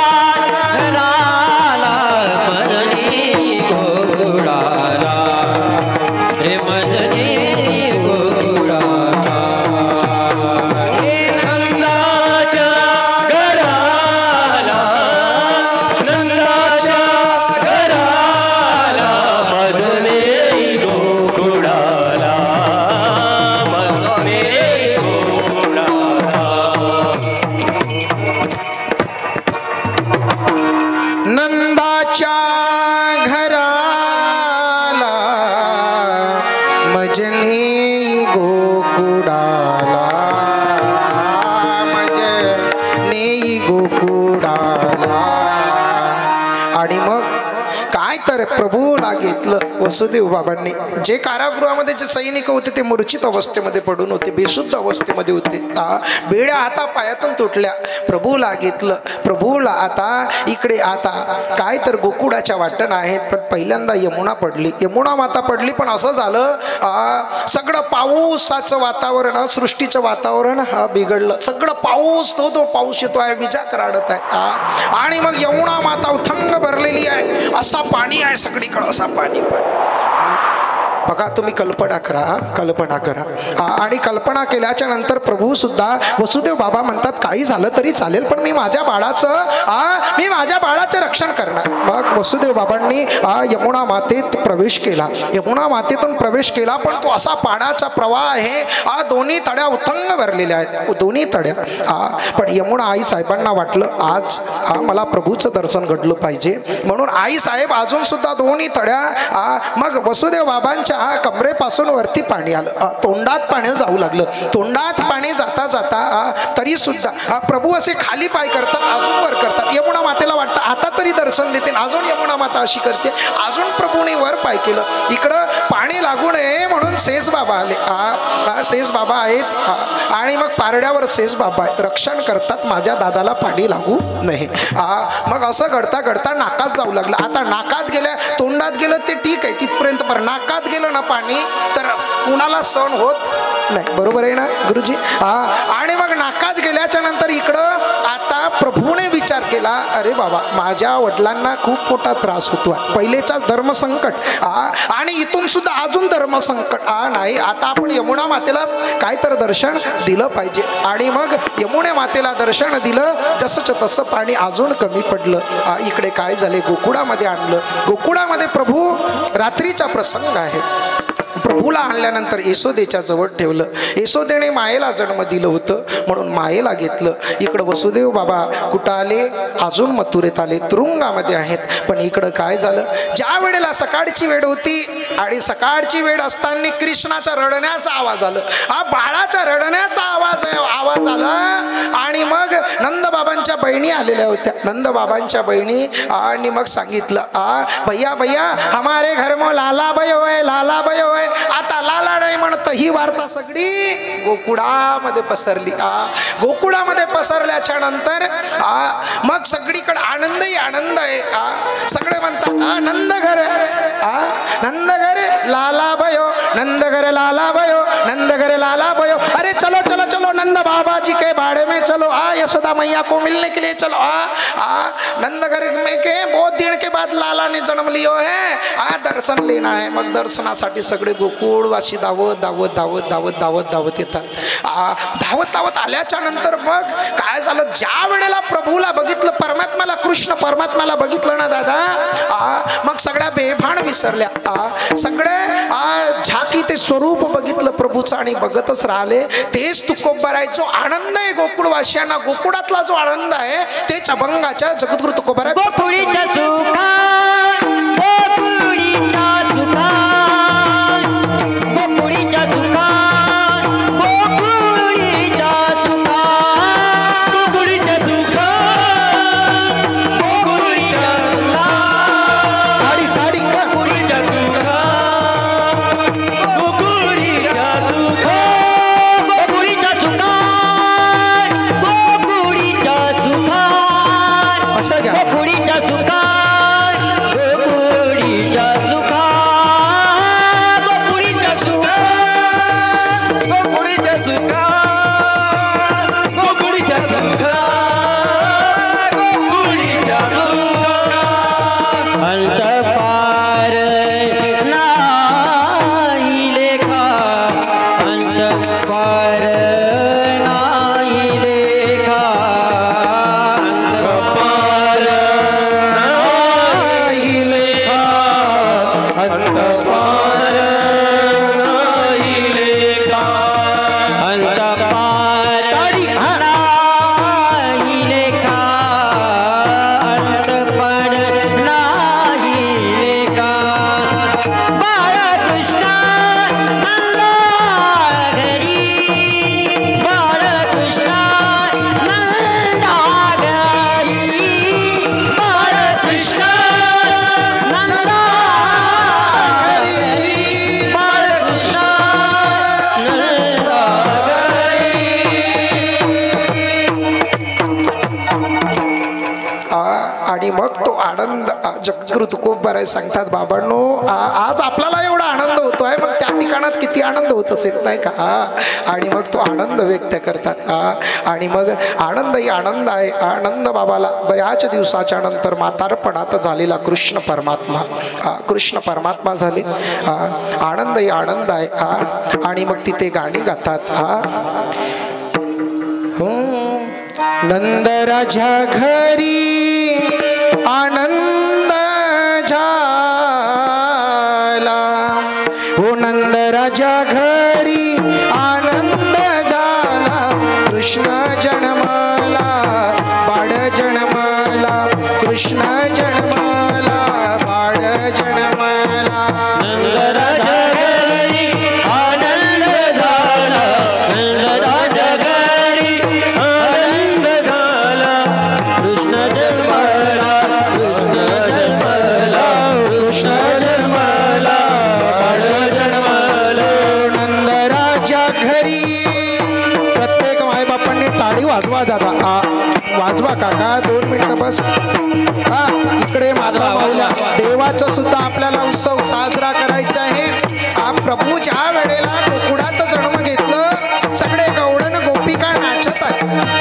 A: घराला मदनी गोकुळाला, रे मदनी गोकुळाला, हे नंदाच्या घराला, नंदाच्या घराला मदनी गोकुळाला, मदनी गोकुळाला,
B: नंदाच्या घराला मजनी गोकुळाला, मजनी गोकुळाला, आणि मग काय तर प्रभूला घेतलं वसुदेव बाबांनी। जे कारागृहामध्ये जे सैनिक होते ते मूर्छित अवस्थेमध्ये पडून होते, बेशुद्ध अवस्थेमध्ये होते, बेड्या हाता पायातून तुटल्या, प्रभूला घेतलं। प्रभूला आता इकडे आता काय तर गोकुळाच्या वाटण आहेत, पण पहिल्यांदा यमुना पडली, यमुना माता पडली, पण असं झालं सगळं पाऊसाचं वातावरण सृष्टीचं वातावरण बिघडलं, सगळं पाऊस तो पाऊस येतो आहे, विजा कराडत आहे, आणि मग यमुना माता उथंग भरलेली आहे, असा पाणी आहे सगळीकडे, असा पाणी बघा तुम्ही कल्पना करा, कल्पना करा, आणि कल्पना केल्याच्या नंतर प्रभू सुद्धा वसुदेव बाबा म्हणतात काही झालं तरी चालेल, पण मी माझ्या बाळाचं रक्षण करणार। मग वसुदेव बाबांनी यमुना मातेत प्रवेश केला, यमुना मातेतून प्रवेश केला, पण तो असा पाण्याचा प्रवाह आहे, दोन्ही तड्या उथंग भरलेल्या आहेत, दोन्ही तड्या, पण यमुना आई साहेबांना वाटलं आज मला प्रभूचं दर्शन घडलं पाहिजे, म्हणून आई साहेब अजून सुद्धा दोन्ही तड्या, मग वसुदेव बाबांच्या कमरेपासून वरती पाणी आलं, तोंडात पाणी जाऊ लागलं, तोंडात पाणी जाता जाता तरी सुद्धा प्रभू असे खाली पाय करतात, अजून वर करतात, यमुना मातेला वाटतं आता तरी दर्शन देते, अजून यमुना माता अशी करते, अजून प्रभूने वर पाय केलं, इकडं पाणी लागू नये म्हणून शेष बाबा आले, शेष बाबा आहेत, आणि मग पारड्यावर शेष बाबा आहेत, रक्षण करतात माझ्या दादाला पाणी लागू नये। मग असं घडता घडता नाकात जाऊ लागलं, आता नाकात गेल्या तोंडात गेलं ते ठीक आहे तिथपर्यंत, पण नाकात गेलं ना पाणी तर कुणाला सहन होत नाही, बरोबर आहे ना गुरुजी? आणि मग नाकात गेल्याच्या नंतर इकडं आता प्रभूने विचार केला, अरे बाबा माझ्या वडिलांना खूप मोठा त्रास होतो, पहिलेचा धर्मसंकट आणि इथून सुद्धा अजून धर्मसंकट नाही, आता आपण यमुना मातेला काय तर दर्शन दिलं पाहिजे. आणि मग यमुना मातेला दर्शन दिलं, जसंच तसं पाणी अजून कमी पडलं. इकडे काय झाले, गोकुळामध्ये आणलं. गोकुळामध्ये प्रभू रात्रीचा प्रसंग आहे. प्रभूला आणल्यानंतर यशोदेच्या जवळ ठेवलं. यशोदेने मायेला जन्म दिलं होतं म्हणून मायेला घेतलं. इकडं वसुदेव बाबा कुठं आले, अजून मथुरेत आले, तुरुंगामध्ये आहेत. पण इकडं काय झालं, ज्या वेळेला सकाळची वेळ होती आणि सकाळची वेळ असताना कृष्णाचा रडण्याचा आवाज आला, बाळाच्या रडण्याचा आवाज आला. आणि मग नंदबाबांच्या बहिणी आलेल्या होत्या. नंदबाबांच्या बहिणी आणि मग सांगितलं, भैया भैया हमारे घर में लाला भयो है, लाला भयो है. आता लाला नाही म्हणत ही वार्ता सगळी गोकुळामध्ये पसरली. गोकुळामध्ये पसरल्याच्या नंतर मग सगळीकडे आनंदही आनंद आहे. सगळे म्हणतात नंदघर, नंदघर लाला भयो, नंदघर लाला भयो, नंदघर लाला भयो. अरे चलो चलो चलो नंद बाबा जी के बाड़े में चलो, यशोदा मैया को मिलने के लिए चलो. नंदघर में के बहुत दिन के बाद लाला ने जन्म लियो है, दर्शन लेना है. मग दर्शनासाठी सगळे गोकुळवासी धावत धावत धावत धावत धावत धावत येतात. धावत धावत आल्याच्या नंतर मग काय झालं, ज्या वेळेला प्रभूला बघितलं, परमात्माला, कृष्ण परमात्माला बघितलं ना दादा, मग सगळ्या बेभान विसरल्या. सगळे झाकी ते स्वरूप बघितलं प्रभूचं आणि बघतच राहिले. तेच तुकोबा आहे, जो आनंद आहे गोकुळवासियांना, गोकुळातला जो आनंद आहे तेच अभंगाच्या जगद्गुरु तुकोबा आहे.
A: गोकुळीच्या सुखा, गोकुळीच्या सुखा, गोकुळीच्या सुखा, गोकुळीच्या सुखा, गोकुळीच्या सुखा, गोकुळीच्या सुखा,
B: गाडी गाडी
A: गोकुळीच्या सुखा, गोकुळीच्या सुखा, गोकुळीच्या सुखा, गोकुळीच्या सुखा,
B: असं घ्या.
A: गोकुळीच्या सुखा, गोकुळीच्या सुखा, गोकुळीच्या सुखा, गोकुळीच्या सुखा, गोकुळीच्या सुखा, गोकुळीच्या सुखा. अंतपार नाही लेखा, अंतपार नाही लेखा, अंतपार नाही लेखा, अंतपार नाही लेखा, अंतपार नाही लेखा, अंतपार नाही लेखा. बाळकृष्ण नंदा घरी, बाळकृष्ण नंदा घरी, बाळकृष्ण नंदा घरी, बाळकृष्ण नंदा घरी.
B: आणि मग तो आनंद जगद्गुरु तुकोबा आहे सांगतात, बाबांनो आज आपल्याला एवढा आनंद होतोय, मग त्या ठिकाणात किती आनंद होत असेल नाही का. आणि मग तो आनंद व्यक्त करतात. आणि मग आनंदही आनंद आहे. आनंद बाबाला बऱ्याच दिवसाच्या नंतर म्हातारपणात झालेला कृष्ण परमात्मा, कृष्ण परमात्मा झाले. आनंदही आनंद आहे. आणि मग तिथे गाणी गातात. नंद राजा घरी आनंद झाला, हो नंद राजा घरी आनंद झाला. कृष्ण जन्मला, बाळ जन्मला, कृष्ण जन्मला, बाळ जन्मला.
A: नंद राजा घरी आनंद झाला, नंद राजा घरी आनंद झाला. कृष्ण जन्मला, कृष्ण जन्मला, कृष्ण जन्मला, बाळ जन्मला.
B: नंद राजा घरी. प्रत्येक मायबापांनी टाळी वाजवा दादा, वाजवा काका, 2 मिनिटं बस. इकडे माधवा माऊल्या, देवाचा सुद्धा आपल्याला उत्सव साजरा करायचा आहे. प्रभू ज्या वेळेला गोकुळात जन्म घेतलं, सगळे गवळण गोपिका नाचत आहेत.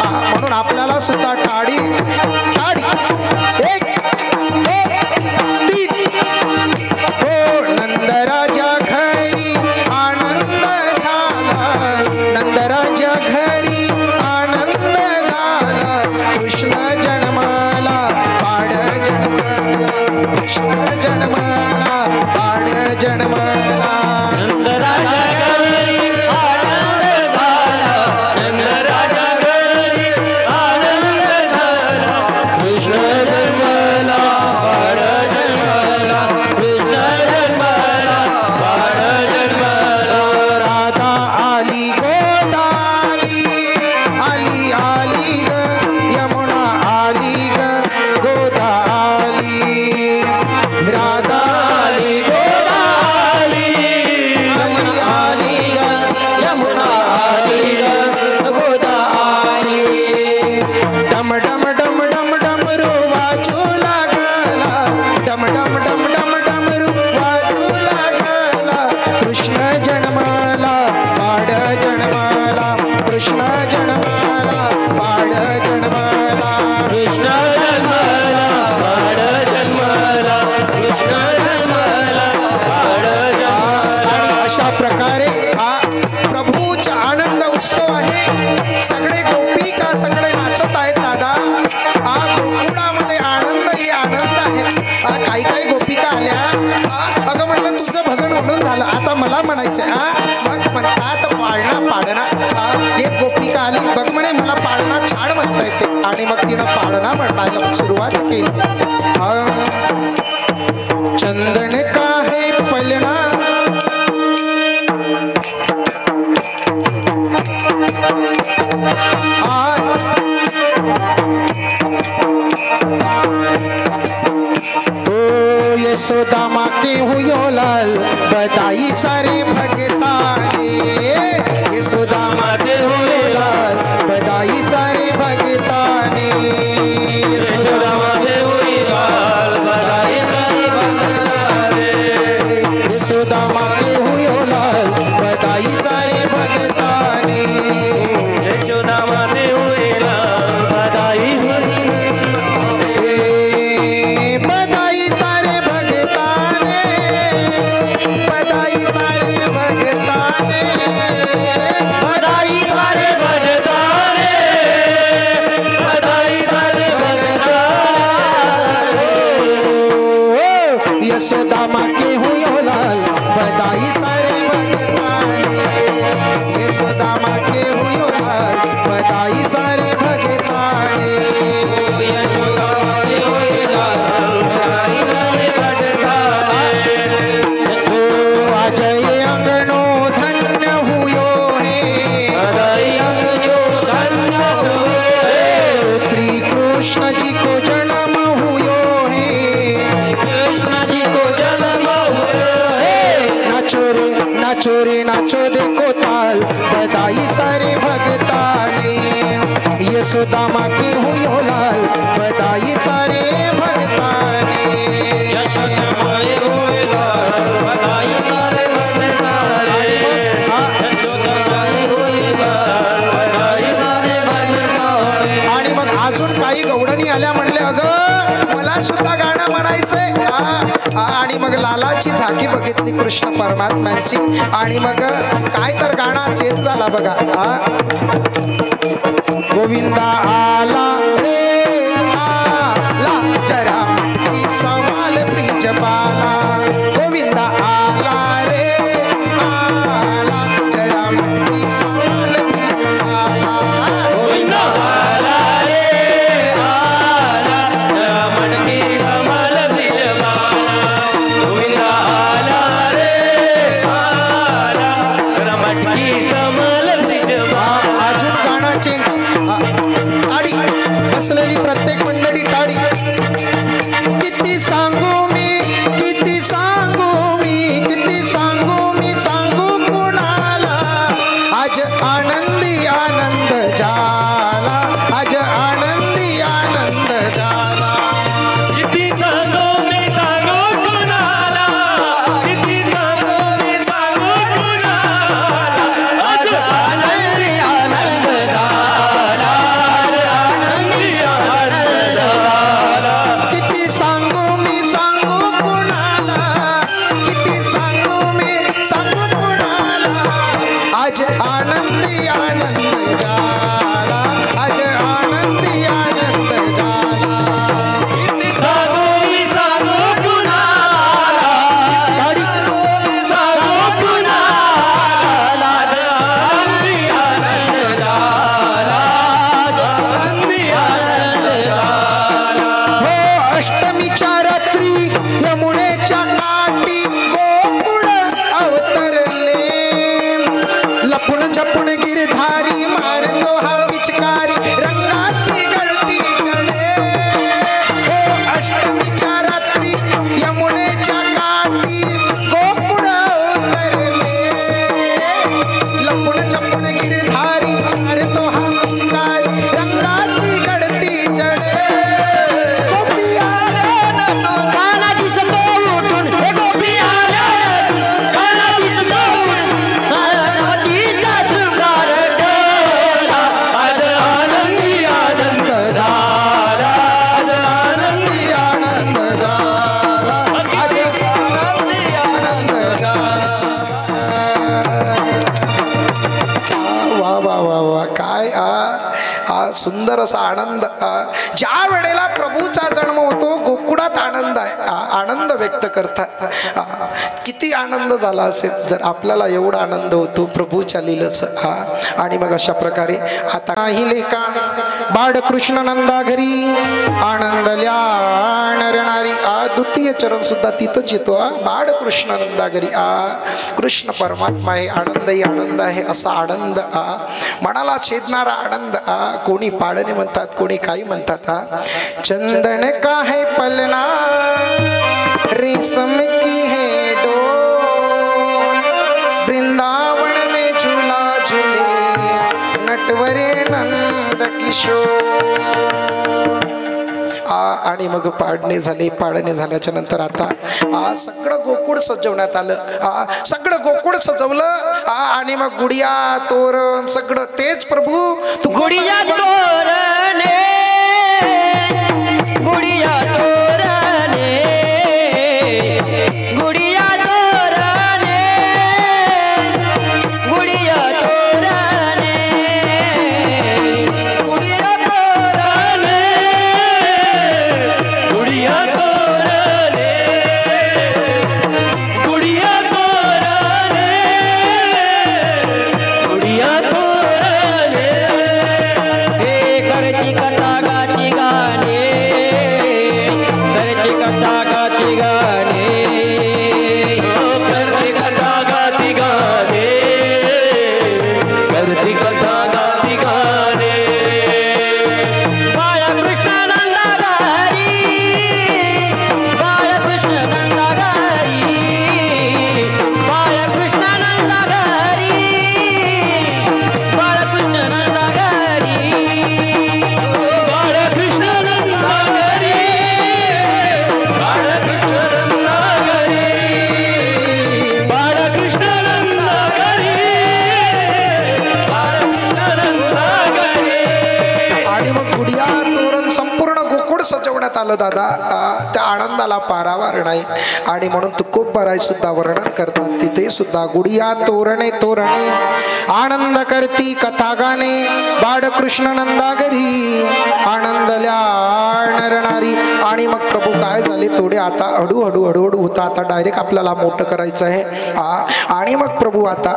B: म्हणायचं मग म्हणतात पाळणा पाडणा एक गोपिका आली बघ म्हणे मला पाळणा छान म्हणता येते आणि मग तिनं पाळणा म्हणायला सुरुवात केली चंदन का है पलना यशोदा माँ के हुयो लाल बधाई सारे भगताने यशोदा माँ के हुयो लाल बधाई सारे भगताने यशोदा माँ के हुयो लाल बधाई सारे भगताने यशोदा माँ के हुयो लाल बधाई सारे भगताने यशोदा माँ के हुयो लाल बधाई यशोदा माँ के हुयो लाल बधाई सारे भगताने यशोदा माँ के हुयो लाल बधाई सारे भगताने यशोदा माँ के हुयो लाल बधाई सारे भगताने आज ये अंगनो धन्य हुयो है बधाई अंगनो धन्य हुयो है श्री कृष्ण जी को जन्म हुयो नाचो रे नाचो देखो ताल बधाई सारे भगताने यशोदा माँ के हुयो लाल बधाई सारे भगताने यशोदा माँ के हुयो लाल बधाई सारे भगताने यशोदा माँ के हुयो लाल बधाई सारे भगताने आणि मग अजून काही गवडणी आल्या म्हणले अगं मला सुद्धा गाणं म्हणायचंय आणि मग लालाची झाकी बघितली कृष्ण परमात्म्यांची आणि मग काय तर गाणं चेत झाला बघा गोविंदा आला रे आला जरा समाल प्रिज बाला गोविंदा आला रे आला जरा समाल प्रिज बाला गोविंदा आला रे आला जरा मटकी समाल प्रिज बाला गोविंदा आला रे आला जरा मटकी समाल प्रिज बाला अजून गाण्याचे टाळी बसलेली प्रत्येक मंडळी टाळी किती सांगू मी किती सांगू मी किती सांगू मी सांगू कुणाला आज आनंदी आनंद झाला आज आनंदी आनंद झाला किती सांगू मी सांगू कुणाला किती सांगू मी सांगू कुणाला आज आनंदी आनंद झाला आनंदी आनंद झाला किती सांगू मी सांगू कुणाला किती सांगू मी सांगू कुणाला आज आनंदी आनंद झाला आज आनंदी आनंद झाला किती सांगू मी सांगू कुणाला सांगू कुणाला आनंदी आनंद झाला आनंदी आनंद झाला हो अष्टमीच्या रात्री यमुनेच्या काठी गोकुळ अवतरले लपून छपून गिरधारी मारतो हा पिचकारी रंगाची गळती चढे हो अष्टमीच्या रात्री यमुनेच्या काठी गोकुळ अवतरले लपून छपून गिरधारी मारतो हा पिचकारी रंगाची गळती चढे गोपी आल्या
A: काना दिसतो उठून हे गोपी आल्या काना दिसतो नदीचा शृंगार डोला
C: आज आनंदी आनंद झाला आज आनंदी
B: आनंद झाला आज आनंदी आनंद झाला वा वा वा वा काय सुंदर असा आनंद ज्या वेळेला प्रभूचा जन्म होतो गोकुळात आनंद आहे आनंद व्यक्त करतात म्हणतात किती आनंद झाला असेल जर आपल्याला एवढा आनंद होतो प्रभूच्या लीलेचा. आणि मग अशा प्रकारे आता हिले का बाळकृष्ण नंदा घरी आनंदल्या नरणारी द्वितीय चरण सुद्धा तिथंच येतो. बाळकृष्ण नंदा घरी कृष्ण परमात्मा आहे, आनंदही आनंद आहे. असा आनंद मनाला छेदणारा आनंद. कोणी पाळणे म्हणतात, कोणी काही म्हणतात. चंदन का है पलना रेशम की है डोर वृंदावन में झूला झूले नटवरे नंद किशोर. आणि मग पाळणे झाल्याच्या नंतर आता सगळं गोकुळ सजवण्यात आलं. सगळं गोकुळ सजवलं आणि मग गुडिया तोरण सगळं तेच प्रभू तू
A: गुडिया तोरणे गुडिया तोरणे गुडिया तोरणे गुडिया तोरणे गुडिया तोरणे गुडिया तोरणे गुडिया तोरणे गुडिया तोरणे हे करची कथा गाती गाणे करची कथा गाती गाणे करची कथा गाती गाणे करची कथा गाती गाणे बाळकृष्ण नंदा घरी बाळकृष्ण नंदा घरी बाळकृष्ण नंदा घरी बाळकृष्ण नंदा घरी बाळकृष्ण नंदा घरी बाळकृष्ण नंदा घरी बाळकृष्ण नंदा घरी बाळकृष्ण नंदा घरी.
B: आणि मग गुडिया तोरण संपूर्ण गोकुळ सजवण्यात आलं दादा. त्या आनंदाला पारावार नाही. आणि म्हणून तुकोबाराय सुद्धा वर्णन करतात तिथे सुद्धा गुडिया तोरणे तोरणे आनंद करती कथा गाणे बाळकृष्ण नंदा घरी आनंदल्या नरणारी. आणि मग प्रभू काय झाले थोडे आता हळूहळू होता. आता डायरेक्ट आपल्याला मोठं करायचं आहे. आणि मग प्रभू आता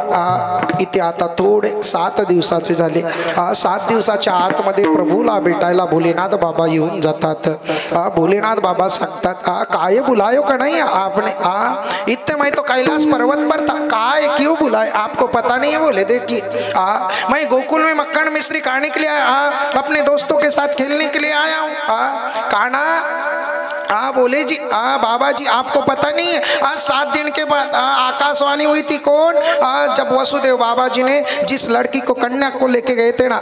B: इथे आता थोडे 7 दिवसाचे झाले. 7 दिवसाच्या आतमध्ये प्रभूला भेटायला भोलेनाथ बाबा येऊन जातात. भोलेनाथ बाबा सांगतात काय बुलायो का नहीं आपने इतने मैं तो कैलाश पर्वत पर था काय क्यों बुलाए आपको पता नहीं है. बोले देखिए मैं गोकुल में मक्खन मिश्री खाने के लिए अपने दोस्तों के साथ खेलने के लिए आया हूँ. काना बोले जी बाबा जी आपको पता नहीं है आज 7 दिन के बाद आकाशवाणी हुई थी. कौन जब वसुदेव बाबा जी ने जिस लड़की को कन्या को लेके गए थे ना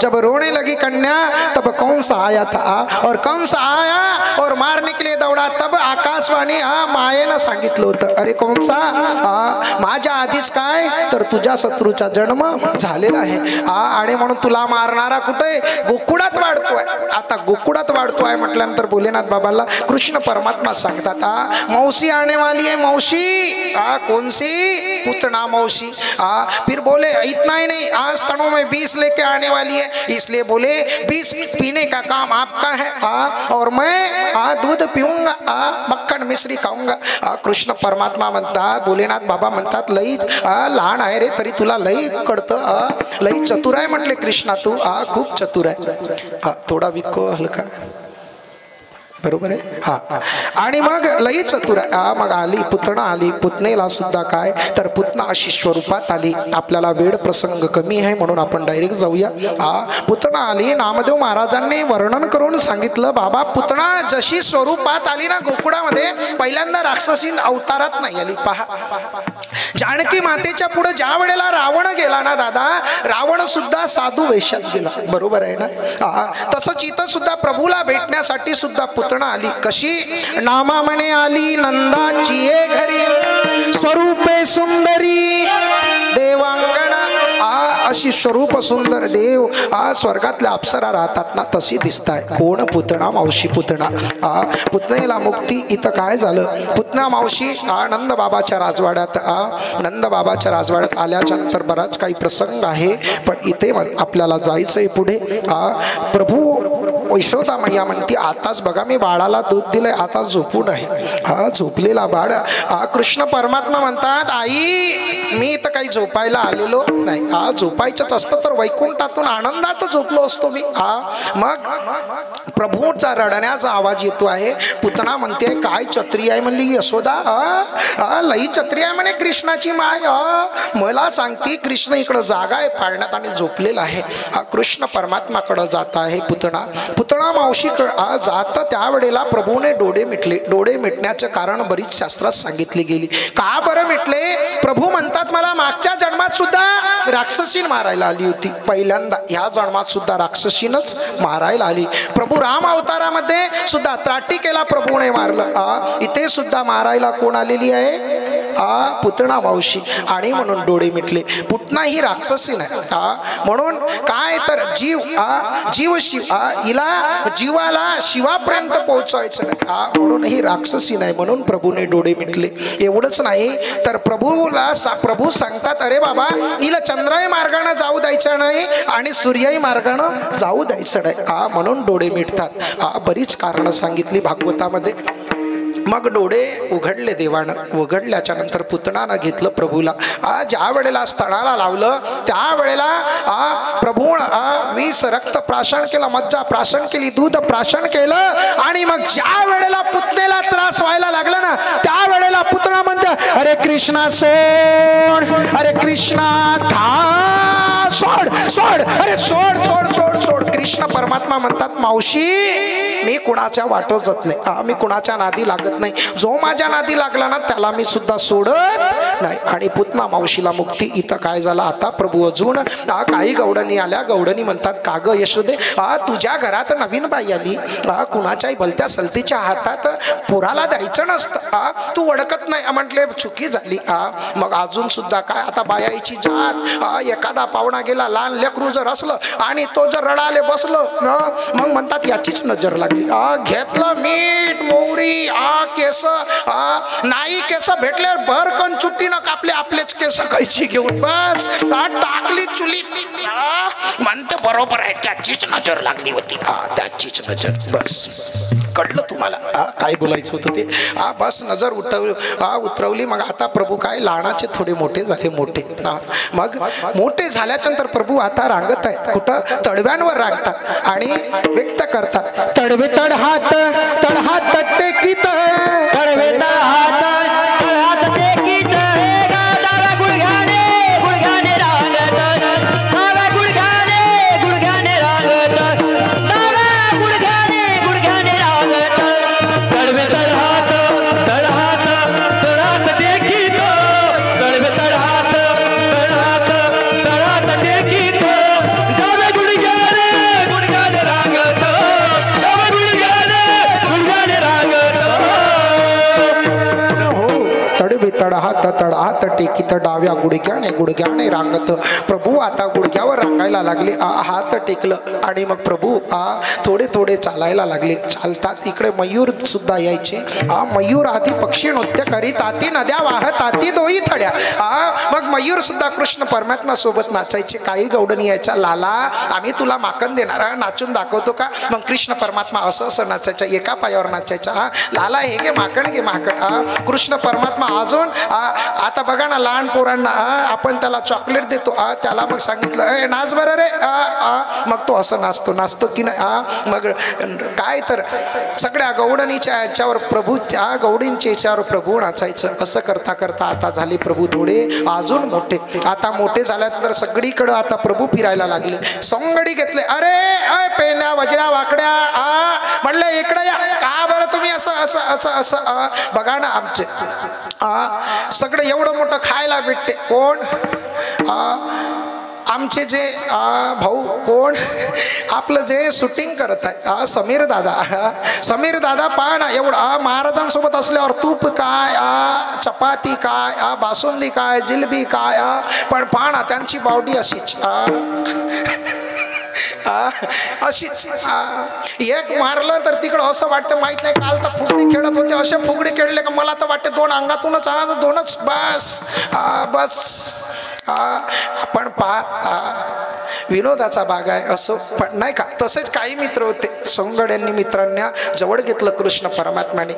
B: जब रोने लगी कन्या तब कौन सा आया था और कौन सा आया और मारने के लिए दौड़ा तब आकाशवाणी मायेनं सांगितलं होतं. अरे कौन सा माझ्या आधीच काय तर तुझ्या शत्रूचा जन्म झालेला आहे. आणि म्हणून तुला मारणारा कुठे गोकुळात वाढतोय. आता गोकुळात वाढतोय म्हटल्यानंतर भोलेनाथ बाबाला कृष्ण परमात्मा सांगतात मौसी आने वाली है. मौसी कौन सी पुतना मौसी. फिर बोले इतना ही नहीं आज तनों में 20 लेके आने वाली है. इसलिए बोले 20 पीने का काम आपका है और मैं दूध पीऊंगा मक्खन मिश्री खाऊंगा. कृष्ण परमात्मा म्हणतात भोलेनाथ बाबा म्हणतात लई लहान आहे रे तरी तुला लई कळतं लई चतुर आहे म्हटले कृष्णा तू खूप चतुर आहे. थोडा विको हलका बरोबर आहे. आणि मग लई चतुर मग आली पुतना आली. पुतनेला सुद्धा काय तर पुतना अशी स्वरूपात आली. आपल्याला वेळ प्रसंग कमी आहे म्हणून आपण डायरेक्ट जाऊया. पुतना आली. नामदेव महाराजांनी वर्णन करून सांगितलं बाबा पुतना जशी स्वरूपात आली ना गोकुळामध्ये पहिल्यांदा राक्षसी अवतारात नाही आली. पहा जानकी मातेच्या पुढे ज्या वेळेला रावण गेला ना दादा रावण सुद्धा साधू वेशात गेला. बरोबर आहे ना. तसंच इथं सुद्धा प्रभूला भेटण्यासाठी सुद्धा पुतना आली. कशी नामा म्हणे आली नंदाची घरी स्वरूपे सुंदरी देवांगना. अशी स्वरूप सुंदर देव स्वर्गातल्या अप्सरा राहतात ना तशी दिसताय. कोण पुतना मावशी पुतना. पुतनेला मुक्ती. इथं काय झालं पुतना मावशी नंद बाबाच्या राजवाड्यात नंद बाबाच्या राजवाड्यात आल्याच्या नंतर बराच काही प्रसंग आहे पण इथे आपल्याला जायचंय पुढे. प्रभू यशोदा मैया म्हणते आताच बघा मी बाळाला दूध दिलंय, आता झोपून आहे. हा झोपलेला बाळ. कृष्ण परमात्मा म्हणतात आई मी तर काही झोपायला आलेलो नाही. हा झोपायचंच असतं तर वैकुंठातून आनंदात झोपलो असतो मी. मग प्रभूचा रडण्याचा आवाज येतो आहे. पुतना म्हणते काय छत्री आहे म्हणली यशोदा. लई छत्री आहे म्हणे कृष्णाची माय. मला सांगते कृष्ण इकडं जागा आहे पाळण्यात आणि झोपलेला आहे. कृष्ण परमात्माकडं जात आहे पुतना मावशी जात. त्यावेळेला प्रभूने डोळे मिटले. डोळे मिटण्याचं कारण बरीच शास्त्रात सांगितली गेली. का बरं मिटले? प्रभू म्हणतात मला मागच्या जन्मात सुद्धा राक्षसीन मारायला आली होती. पहिल्यांदा ह्या जन्मात सुद्धा राक्षसीनच मारायला आली. प्रभू राम अवतारामध्ये सुद्धा त्राटिकेला प्रभूने मारलं. इथे सुद्धा मारायला कोण आलेली आहे? पुतना मावशी. आणि म्हणून डोळे मिटले. पुतना ही राक्षसीन आहे. म्हणून काय तर जीव शिव हिला जीवाला शिवापर्यंत पोहोचवायचं नाही. म्हणून ही राक्षसीन आहे. म्हणून प्रभूने डोळे मिटले. एवढंच नाही तर प्रभू सांगतात अरे बाबा हिला चंद्राही मार्गाने जाऊ द्यायचं नाही आणि सूर्यही मार्गाने जाऊ द्यायचं नाही. म्हणून डोळे मिटतात. बरीच कारणं सांगितली भागवतामध्ये. मग डोळे उघडले देवानं. उघडल्याच्या नंतर पुतनानं घेतलं प्रभूला. ज्या वेळेला स्तनाला लावलं त्यावेळेला प्रभू वीस रक्त प्राशन केलं, मज्जा प्राशन केली, दूध प्राशन केलं. आणि मग ज्या वेळेला पुतनेला त्रास व्हायला लागला ना त्यावेळेला पुतना म्हणते अरे कृष्णा सोड, अरे कृष्णा था सोड सोड, अरे सोड सोड सोड सोड. कृष्ण परमात्मा म्हणतात मावशी मी कुणाच्या वाटत जात नाही. मी कुणाच्या नादी लागत नाही. जो माझ्या नादी लागला ना त्याला मी सुद्धा सोडत नाही. आणि पुतना मावशीला मुक्ती. इथं काय झालं आता प्रभू अजून काही गवडणी आल्या. गवडणी म्हणतात का ग यशोदे तुझ्या घरात नवीन बाई आली. कुणाच्याही भलत्या सलतीच्या हातात पुराला द्यायचं नसतं. तू ओळखत नाही. म्हटले चुकी झाली. मग अजून सुद्धा काय आता बायाची जात. एखादा पाहुणा गेला लहान लेकरू जर असलं आणि तो जर रडाले बसलं मग म्हणतात याचीच नजर लागली. घेतलं मीठ मोहरी केस नाही केस भेटल्यावर भरकन चुट्टीनं कापले आपलेच केस कैची घेऊन बस टाकली चुलीत. म्हणते बरोबर आहे त्याचीच नजर लागली होती. त्याचीच नजर. बस कळलं तुम्हाला काय बोलायचं होतं ते. बस नजर उतरवली. मग आता प्रभू काय लहानाचे थोडे मोठे झाले. मोठे मग मोठे झाल्याच्या नंतर प्रभू आता रांगत आहेत. कुठं तडव्यांवर रांगतात आणि व्यक्त करतात तडवे तड हात टेकीत,
A: तडवे तड हात टेकीत. डाव्या गुडघ्याने गुडघ्याने रांगत, डाव्या गुडघ्याने रांगत, डाव्या गुडघ्याने रांगत.
C: तडवे तड हात टेकीत, तडवे तड हात टेकीत. डाव्या गुडघ्याने रांगत,
B: तड हात टेकीत डाव्या गुडघ्याने रांगत. प्रभू आता गुडघ्यावर रांगायला लागले. हात टेकलं आणि मग प्रभू थोडे थोडे चालायला लागले. चालतात. इकडे मयूर सुद्धा यायचे. मयूर आधी पक्षी नृत्य करीत आती नद्या वाहत आती दोही थड्या. मग मयूर सुद्धा कृष्ण परमात्मा सोबत नाचायचे. काही गवडणी यायच्या लाला आम्ही तुला माकन देणार नाचून दाखवतो का. मग कृष्ण परमात्मा असं असं नाचायच्या. एका पायावर नाचायच्या. लाला हे घे माकण घे माकण. कृष्ण परमात्मा अजून आता बघा ना लहान पोरांना आपण त्याला चॉकलेट देतो. त्याला मग सांगितलं ए नाच बरं रे. मग तो असं नाचतो की नाही. मग काय तर सगळ्या गवडणीच्या याच्यावर प्रभू त्या गवडींच्या याच्यावर प्रभू नाचायचं. असं करता करता आता झाले प्रभू थोडे अजून मोठे. आता मोठे झाल्यानंतर सगळीकडं आता प्रभू फिरायला लागले. संगडी घेतले. अरे पेन्या वज्या वाकड्या म्हणलं इकडे या. का बरं तुम्ही असं असं असं असं बघा ना आमचे सगळं एवढं मोठं खायला भेटते. कोण आमचे जे भाऊ कोण आपलं जे शूटिंग करत आहे समीर दादा पहा ना एवढं महाराजांसोबत असल्यावर तूप काय चपाती काय बासुंदी काय जिलबी काय पण पहा ना त्यांची बावडी अशीच अशीच. एक मारलं तर तिकडं असं वाटतं माहित नाही काल तर फुगडी खेळत होते असे फुगडी खेळले का मला तर वाटते दोन अंगातूनच दोनच बस बस. आपण पहा विनोदाचा भाग आहे असं पण नाही का. तसेच काही मित्र होते, सोंगड्यांनी मित्रांना जवळ घेतलं कृष्ण परमात्म्याने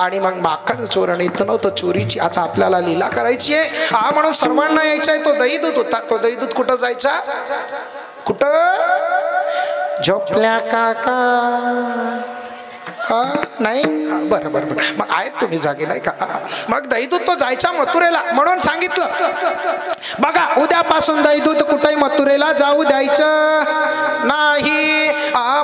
B: आणि मग माखण चोरण येत नव्हतं चोरीची. आता आपल्याला लीला करायची आहे म्हणून सर्वांना यायचा आहे. तो दहीदूत होता. तो दहीदूत कुठं जायचा? कुठं? झोपल्या काका नाही बरं बरं बरं मग आहेत तुम्ही जागे नाही का. मग दहीदूत तो जायचा मथुरेला म्हणून सांगितलं. बघा उद्यापासून दहीदूत कुठेही मथुरेला जाऊ द्यायचं नाही.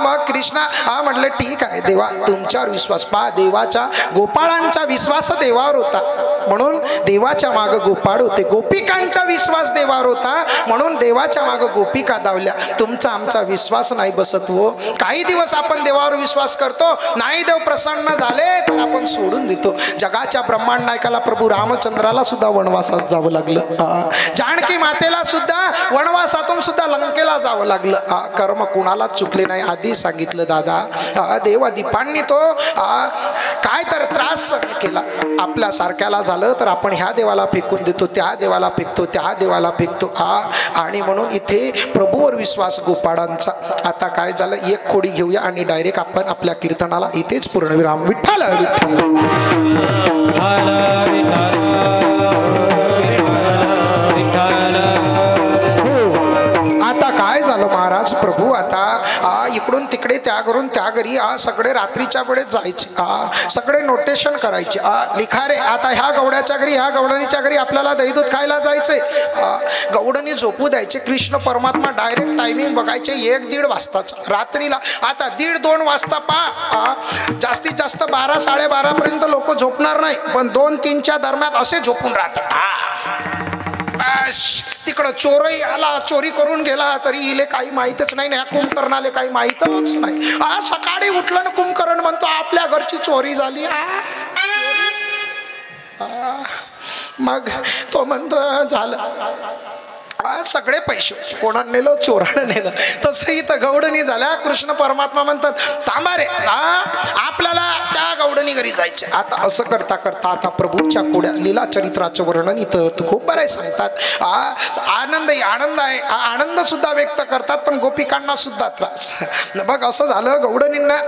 B: मग कृष्णा म्हटलं ठीक आहे देवा तुमच्यावर विश्वास. देवाच्या गोपाळांचा विश्वास देवावर होता म्हणून देवाच्या माग गोपाळ होते. गोपिकांचा विश्वास देवावर होता म्हणून देवाच्या माग गोपिका धावल्या. तुमचा आमचा विश्वास नाही बसत हो. काही दिवस आपण देवावर विश्वास करतो, नाही देव प्रसन्न झाले तर आपण सोडून देतो. जगाच्या ब्रह्मांड नायकाला प्रभू रामचंद्राला सुद्धा वनवासात जावं लागलं. जानकी मातेला सुद्धा वनवासातून सुद्धा लंकेला जावं लागलं. कर्म कुणालाच चुकले नाही. आधी सांगितलं दादा देवादीपांनी तो काय तर त्रास केला. आपल्या सारख्याला झालं तर आपण ह्या देवाला फेकून देतो, त्या देवाला फेकतो, त्या देवाला फेकतो. आणि म्हणून इथे प्रभूवर विश्वास गोपाळांचा. आता काय झालं, एक खोडी घेऊया आणि डायरेक्ट आपण आपल्या कीर्तनाला इथेच पूर्णविराम. विठ्ठल आता काय झालं महाराज प्रभू आता इकडून तिकडे त्या घरून त्या घरी सगळे रात्रीच्या वेळेत जायचे. सगळे नोटेशन करायचे लिखा रे. आता ह्या गवड्याच्या घरी ह्या गवडणीच्या घरी आपल्याला दहीदूत खायला जायचे. गवडणी झोपू द्यायचे. कृष्ण परमात्मा डायरेक्ट टायमिंग बघायचे 1-1:30 वाजताचा रात्रीला. आता 1:30-2 वाजता जास्तीत जास्त 12-12:30 पर्यंत लोक झोपणार नाही, पण 2-3च्या दरम्यान असे झोपून राहतात. तिकडं चोरही आला, चोरी करून गेला तरी इले काही माहीतच नाही. ह्या कुंभकर्णाले काही माहीतच नाही. सकाळी उठलं ना कुंभकर्ण म्हणतो आपल्या घरची चोरी झाली. मग तो म्हणतो झालं सगळे पैसे कोणाने नेलं, चोरानं नेलं. तसं इथं गवडणी झाल्या. कृष्ण परमात्मा म्हणतात थांबा रे आपल्याला त्या गवडणी घरी जायचे. आता असं करता करता आता प्रभूच्या कोड्या लीला चरित्राचं वर्णन इथं खूप बरं सांगतात. आनंद आहे. आनंद सुद्धा व्यक्त करतात पण गोपिकांना सुद्धा त्रास. बघ असं झालं गवडणींना.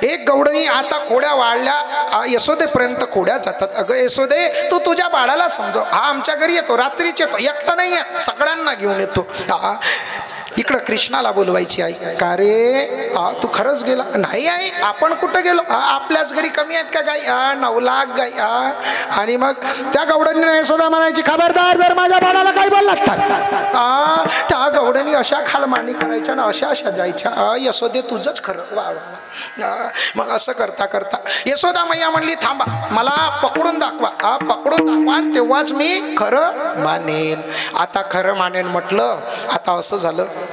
B: एक गवडणी आता कोड्या वाढल्या यशोदेपर्यंत कोड्या जातात. अगं यशोदे तू तुझ्या बाळाला समजव. आमच्या घरी येतो, रात्रीच येतो, एकटा नाही येत, सगळ्यांना घेऊन येतो. इकडं कृष्णाला बोलवायची आई. का रे तू खरंच गेला? नाही आई आपण कुठं गेलो, आपल्याच घरी कमी आहेत का गाई? 9 लाख गाई. आणि मग त्या गवडणीने यशोदा म्हणायची खबरदार जर माझ्या बाळाला काही बोललात तर. त्या गवडणी अशा खालमानी करायच्या ना, अशा जायच्या. यशोदे तुझंच खरं. वा वा. मग असं करता करता यशोदा मैया म्हणली थांबा मला पकडून दाखवा. पकडून दाखवा आणि तेव्हाच मी खरं मानेन. आता खरं मानेन म्हटलं. आता असं झालं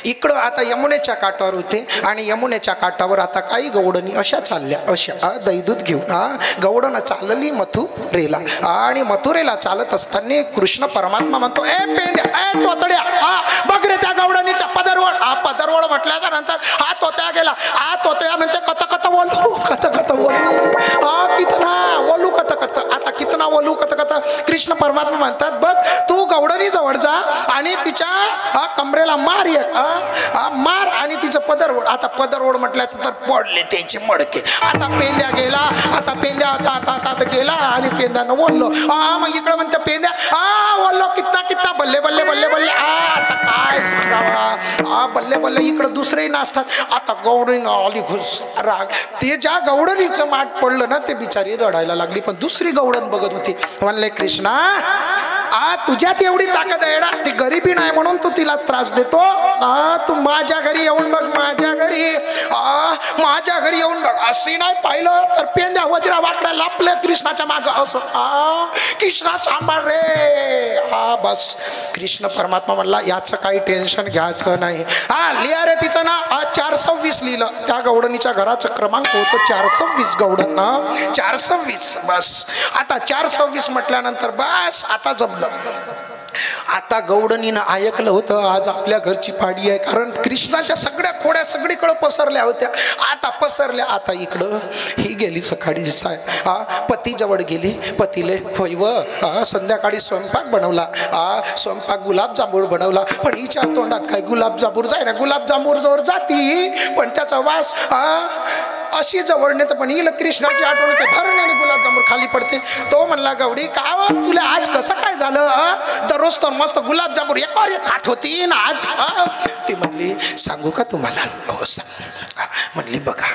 B: इकडं आता यमुनेच्या काठावर होते आणि यमुनेच्या काठावर आता काही गवडणी अशा चालल्या अशा दहीदूत घेऊन. गवडणं चालली मथुरेला आणि मथुरेला चालत असताना कृष्ण परमात्मा म्हणतो ए पेंद्या ए तोतड्या बघ रे त्या गवडणीचा पदरवळ. पदरवळ म्हटल्याच्या नंतर हा तोत्या गेला. तोत्या म्हणते कत कत बोलू कत कत बोलू कितना बोलू कत कत. आता कितना बोलू कत कत. कृष्ण परमात्मा म्हणतात बघ तू गवडणी जवळ जा आणि तिच्या कमरेला मार मार आणि तिचं पदरवड. आता पदरवड म्हटलं तर पडले त्याचे मडके. आता पेंद्या गेला. आता पेंद्या आता गेला आणि पेंद्यानं बोललो. मग इकडं म्हणते पेंद्या बोललो कितना कितना बल्ले बल्ले बल्ले बल्ले. आता काय सांगावा बल्ले बल्ले. इकडं दुसरेही नाचतात. आता गवडणीनं आली घुस राग. ते ज्या गवडणीचं माठ पडलं ना ते बिचारी रडायला लागली. पण दुसरी गवडण बघत होती. म्हणले कृष्णा तुझ्यात एवढी ताकद आहे ना, ती गरिबी नाही म्हणून तू तिला त्रास देतो. तू माझ्या घरी येऊन बघ. माझ्या घरी येऊन बघ. अशी नाही पाहिलं तर पेंद्या वज्रा वाकड्या लापल्या कृष्णाच्या माग. असं कृष्णा सांभाळ रे. बस कृष्ण परमात्मा म्हणला याचं काही टेन्शन घ्यायचं नाही. लिहा रे तिचं ना 426 लिहिलं. त्या गवडणीच्या घराचा क्रमांक होतो 426. गवडण 426. बस आता 426 म्हटल्यानंतर बस आता जमलं. आता गौडणीनं ऐकलं होतं आज आपल्या घरची पाडी आहे, कारण कृष्णाच्या सगळ्या खोड्या सगळीकडं पसरल्या होत्या, आता पसरल्या. आता इकडं ही गेली सकाळी पतीजवळ गेली, पतीले होय व संध्याकाळी स्वयंपाक बनवला, स्वयंपाक गुलाबजामुन बनवला, पण हिच्या तोंडात काय गुलाबजामुन जाय ना, गुलाबजामुन जवळ जाती पण त्याचा वास अशी जवळ नेत, पण हिला कृष्णाची आठवण येते, भरण्याने गुलाबजामुन खाली पडते. तो म्हणला गौडी का तुला आज कसं काय झालं, दररोज तर मस्त गुलाबजामुन एकावर एक खात होती ना आज. ती म्हणली सांगू का तुम्हाला, हो सांग. म्हणली बघा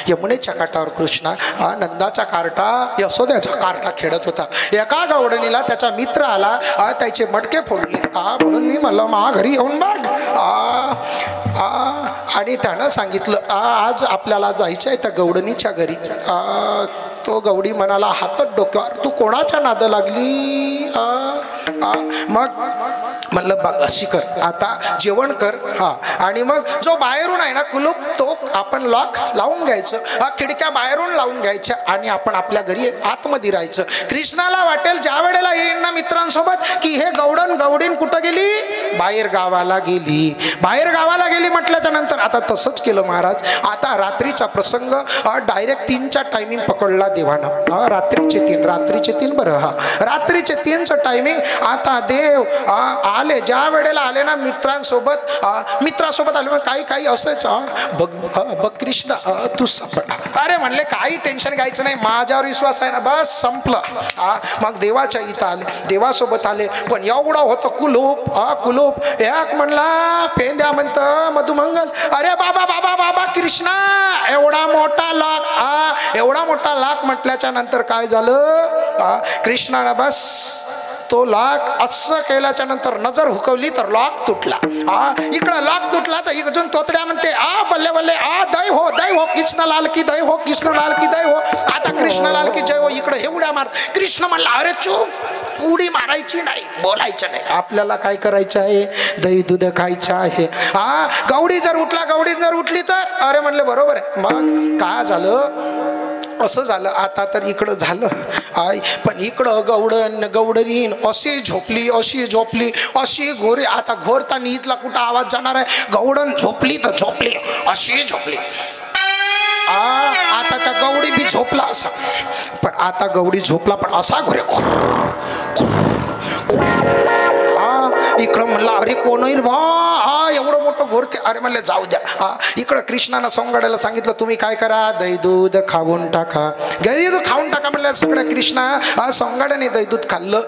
B: यमुनेच्या काठावर कृष्णा नंदाचा कार्टा यशोद्याचा कार्टा खेळत होता. एका गवडणीला त्याचा मित्र आला, त्याचे मटके फोडले, म्हणून मी म्हणलं मा घरी येऊन बघ. आणि त्यानं सांगितलं आज आपल्याला जायचं आहे त्या गवडणीच्या घरी. तो गवडी म्हणाला हातात डोक्यावर, तू कोणाच्या नाद लागली. मग म्हणलं बघ अशी कर, आता जेवण कर. आणि मग जो बाहेरून आहे ना कुलूप तो आपण लॉक लावून घ्यायचं, खिडक्या बाहेरून लावून घ्यायच्या आणि आपण आपल्या घरी आतमध्ये राहायचं. कृष्णाला वाटेल ज्या वेळेला येईन ना मित्रांसोबत की हे गवडीन कुठं गेली, बाहेर गावाला गेली. बाहेर गावाला गेली म्हटल्याच्या नंतर आता तसंच केलं महाराज. आता रात्रीचा प्रसंग डायरेक्ट 3चा टायमिंग पकडला देवानं. रात्रीचे 3 बरं, रात्रीचे 3चं टायमिंग. आता देव आले, ज्या वेळेला आले ना मित्रांसोबत आले, काही असायच बघ कृष्ण तू सापडा. अरे म्हणले काही टेन्शन घ्यायचं नाही, माझ्यावर विश्वास आहे ना, बस संपलं. मग देवाच्या इथं आले, देवासोबत आले, पण एवढा होतं कुलूप. एक म्हणला पेंद्या म्हणतं मधुमंगल, अरे बाबा बाबा बाबा कृष्णा एवढा मोठा लाख म्हटल्याच्या नंतर काय झालं, कृष्णाला बस तो लॉक असं केल्याच्या नंतर नजर हुकवली तर लॉक तुटला. इकडं लॉक तुटला तर इकडून तोतड्या म्हणते बल्ले बल्ले दय हो कृष्णलाल की दय हो, कृष्णलाल की दय हो. आता कृष्णलाल की जय हो. इकडे हे उड्या मार. कृष्ण म्हणला अरे चूक, उडी मारायची नाही, बोलायचं नाही, आपल्याला काय करायचं आहे, दही दूध खायचं आहे. गौडी जर उठली तर अरे म्हणले बरोबर आहे. मग काय झालं, असं झालं. आता तर इकडं झालं, पण इकडं गवडणीन अशी झोपली अशी घोरी. आता घोरताना इथला कुठं आवाज जाणार आहे, गवडण झोपली तर झोपली अशी झोपली. आता त्या गवडी बी झोपला असा, पण आता गवडी झोपला पण असा घोरे. इकडं म्हणला अरे कोण येईल बा, एवढं मोठं घोरते. अरे म्हणले जाऊ द्या. इकडं कृष्णानं सोंगाड्याला सांगितलं तुम्ही काय करा, दही दूध खाऊन टाका, दही दूध खाऊन टाका म्हणलं. सगळं कृष्णा सोंगाड्याने दही दूध खाल्लं.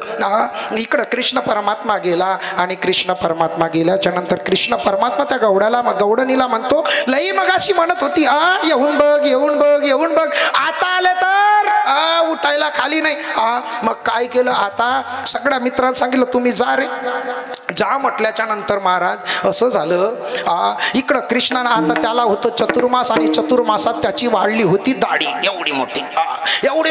B: इकडं कृष्ण परमात्मा गेला, आणि कृष्ण परमात्मा गेल्याच्या नंतर कृष्ण परमात्मा त्या गवडणीला म्हणतो, लई मगाशी म्हणत होती येऊन बघ, आता आले तर उठायला खाली नाही. मग काय केलं, आता सगळ्या मित्रांना सांगितलं तुम्ही जा म्हटल्याच्या नंतर महाराज असं झालं. इकडं कृष्णानं आता त्याला होतं चतुर्मास, आणि चतुर्मासात त्याची वाढली होती दाढी एवढी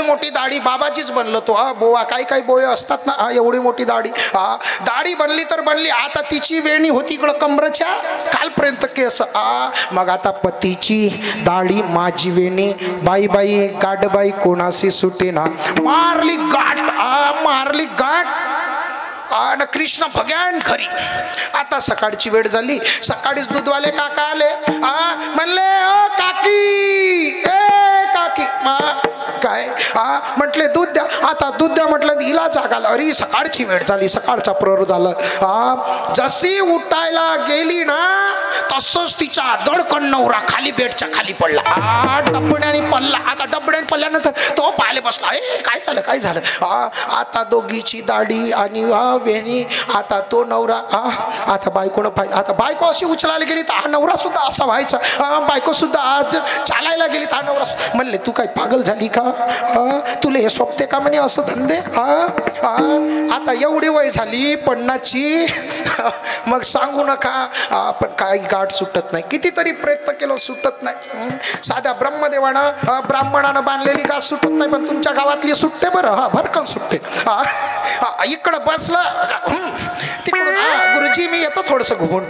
B: मोठी दाढी. बाबाजीच बनलं तो. बोवा काही बोये असतात ना, एवढी मोठी दाढी बनली तर बनली. आता तिची वेणी होती इकडं कमरच्या कालपर्यंत केस. मग आता पतीची दाढी, माझी वेणी, बाई गाडबाई कोणाशी सुटे ना, मारली गाठ. कृष्ण भगवान खरी. आता सकाळची वेळ झाली, सकाळीच दूधवाले काका आले. म्हणले ओ काकी, काकी काय म्हटले दूध द्या. आता दूध द्या म्हटलं, हिला जागाला, अरे सकाळची वेळ झाली, सकाळचा प्रहर झालं. जशी उठायला गेली ना तसंच तिचा दडकन नवरा खाली बेडच्या खाली पडला. डबड्याने पडला. आता डबड्याने पडल्यानंतर तो पाहिले बसला, काय झालं. आता दोघीची दाढी आणि वेणी. आता तो नवरा, आता बायकोनं पाहिलं. आता बायको अशी उचलायला गेली तर हा नवरा सुद्धा असा व्हायचा. बायको सुद्धा आज चालायला गेली तर हा नवरा म्हणले तू काय पागल झाली का, तुला हे सोपते का म्हणे असं धंदे. आता एवढी वय झाली 50ची, मग सांगू नका. पण काय गाठ सुटत नाही, कितीतरी प्रयत्न केलं सुटत नाही. साध्या ब्राह्मणानं बांधलेली गाठ सुटत नाही, पण तुमच्या गावातली सुटते बरं, भरकन सुटते. इकडं बसलं तिकडून गुरुजी मी येतो थोडंसं घुमून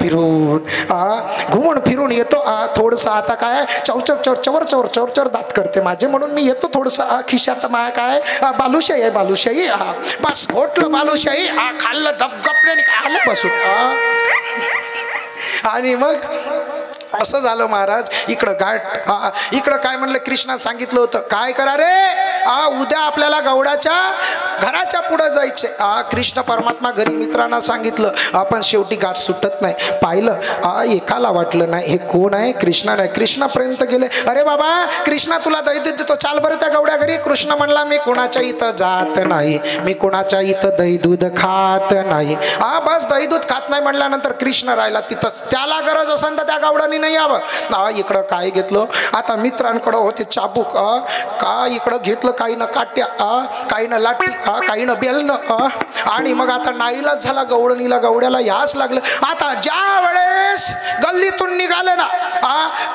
B: फिरून येतो थोडंसं आता काय चौचर दात करते माझे म्हणून मी येतो थोडंसं खिशात माया काय बालुशाही बस घोटलं बालुशाही खाल्लं गपल्याने आलं बसून आणि मग असं झालं महाराज. इकडं काय म्हणलं कृष्णात सांगितलं होतं काय करा रे उद्या आपल्याला गौडाच्या घराच्या पुढे जायचे. कृष्ण परमात्मा घरी मित्रांना सांगितलं आपण शेवटी गाठ सुटत नाही. पाहिलं एकाला वाटलं नाही हे कोण आहे कृष्णा नाही. कृष्णापर्यंत गेले अरे बाबा कृष्णा तुला दहीदूध देतो चाल बरं त्या गौड्या घरी. कृष्ण म्हणला मी कोणाच्या इथं जात नाही मी कोणाच्या इथं दही दूध खात नाही. बस दही दूध खात नाही म्हणल्यानंतर कृष्ण राहिला तिथंच. त्याला गरज असेल तर त्या गौडानी नाही यावं. इकडं काय घेतलं आता मित्रांकडं होते चाबूक का इकडं घेतलं काही ना काट्या काही ना लाठी काही ना बेलनं आणि मग आता नाईलाच झाला गवळणीला गवड्याला याच लागलं. आता ज्या वेळेस गल्लीतून निघाले ना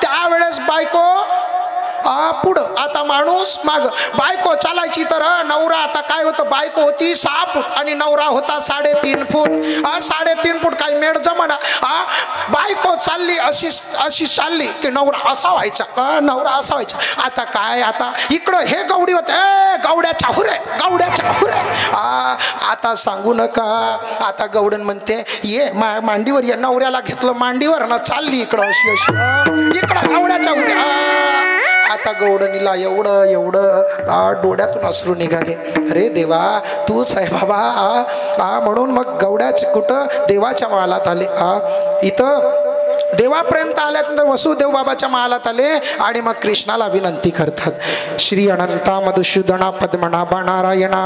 B: त्यावेळेस बायको पुढं आता माणूस माग. बायको चालायची तर नवरा आता काय होतं बायको होती 6 फूट आणि नवरा होता 3.5 फूट. 3.5 फूट काही मेड जमाना. बायको चालली अशी चालली की नवरा असा व्हायचा. आता काय आता इकडं हे गवडी होते गवड्याच्या हुरे आता सांगू नका. आता गवडन म्हणते ये मांडीवर ये. नवऱ्याला घेतलं मांडीवर ना चालली इकडं अशी इकडं गवड्याच्या हुरे. आता गवडणीला एवढं डोळ्यातून अश्रू निघाले. अरे देवा तूच आहे बाबा म्हणून मग गवड्याच कुठं देवाच्या महालात आले. इथं देवापर्यंत आल्यानंतर वसुदेव बाबाच्या महालात आले आणि मग कृष्णाला विनंती करतात. श्री अनंता मधुसूदना पद्मनाभा नारायणा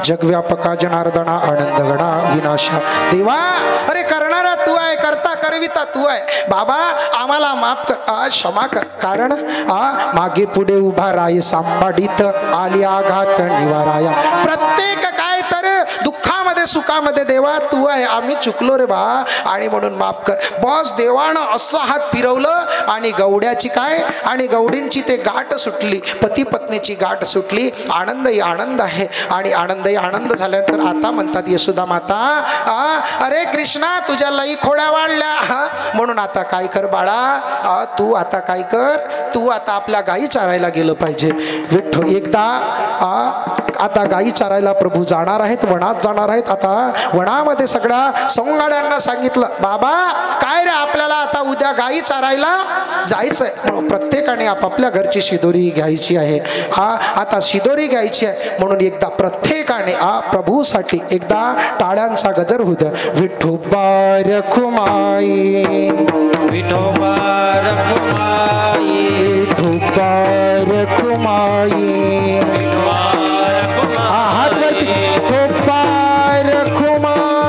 B: जगव्यापका जनार्दना आनंदगणा विनाशा. देवा अरे करणारा तू आहे करता करविता तू आहे बाबा आम्हाला माफ कर क्षमा कर. कारण मागे पुढे उभा राय सांभाळीत आली आघात निवाराया. प्रत्येक काय तर दुःखामध्ये सुखामध्ये देवा तू आहे आम्ही चुकलो रे बा आणि म्हणून माफ कर. बॉस देवानं असं हात फिरवलं आणि गवड्याची काय आणि गवडींची ते गाठ सुटली पती पत्नीची गाठ सुटली. आनंद आहे आणि आनंद झाल्यानंतर आता म्हणतात यशोदा माता अरे कृष्णा तुझ्या लई खोड्या वाढल्या म्हणून आता काय कर बाळा तू आता काय कर तू आता आपल्या गायी चारायला गेलं पाहिजे. विठ्ठल एकदा आता गायी चारायला प्रभू जाणार आहेत वनात जाणार आहेत. आता वनामध्ये सगळ्या सोंगाड्यांना सांगितलं बाबा काय रे आपल्याला आता उद्या गायी चारायला जायचंय. प्रत्येकाने आपापल्या घरची शिदोरी घ्यायची आहे. आता शिदोरी घ्यायची आहे म्हणून एकदा प्रत्येकाने प्रभूसाठी एकदा टाळ्यांचा गजर होऊ द्या. विठोबा रखुमाई
A: विठोबा रखुमाई
B: विठोबा रखुमाई. हात वरती विठोबा रखुमाई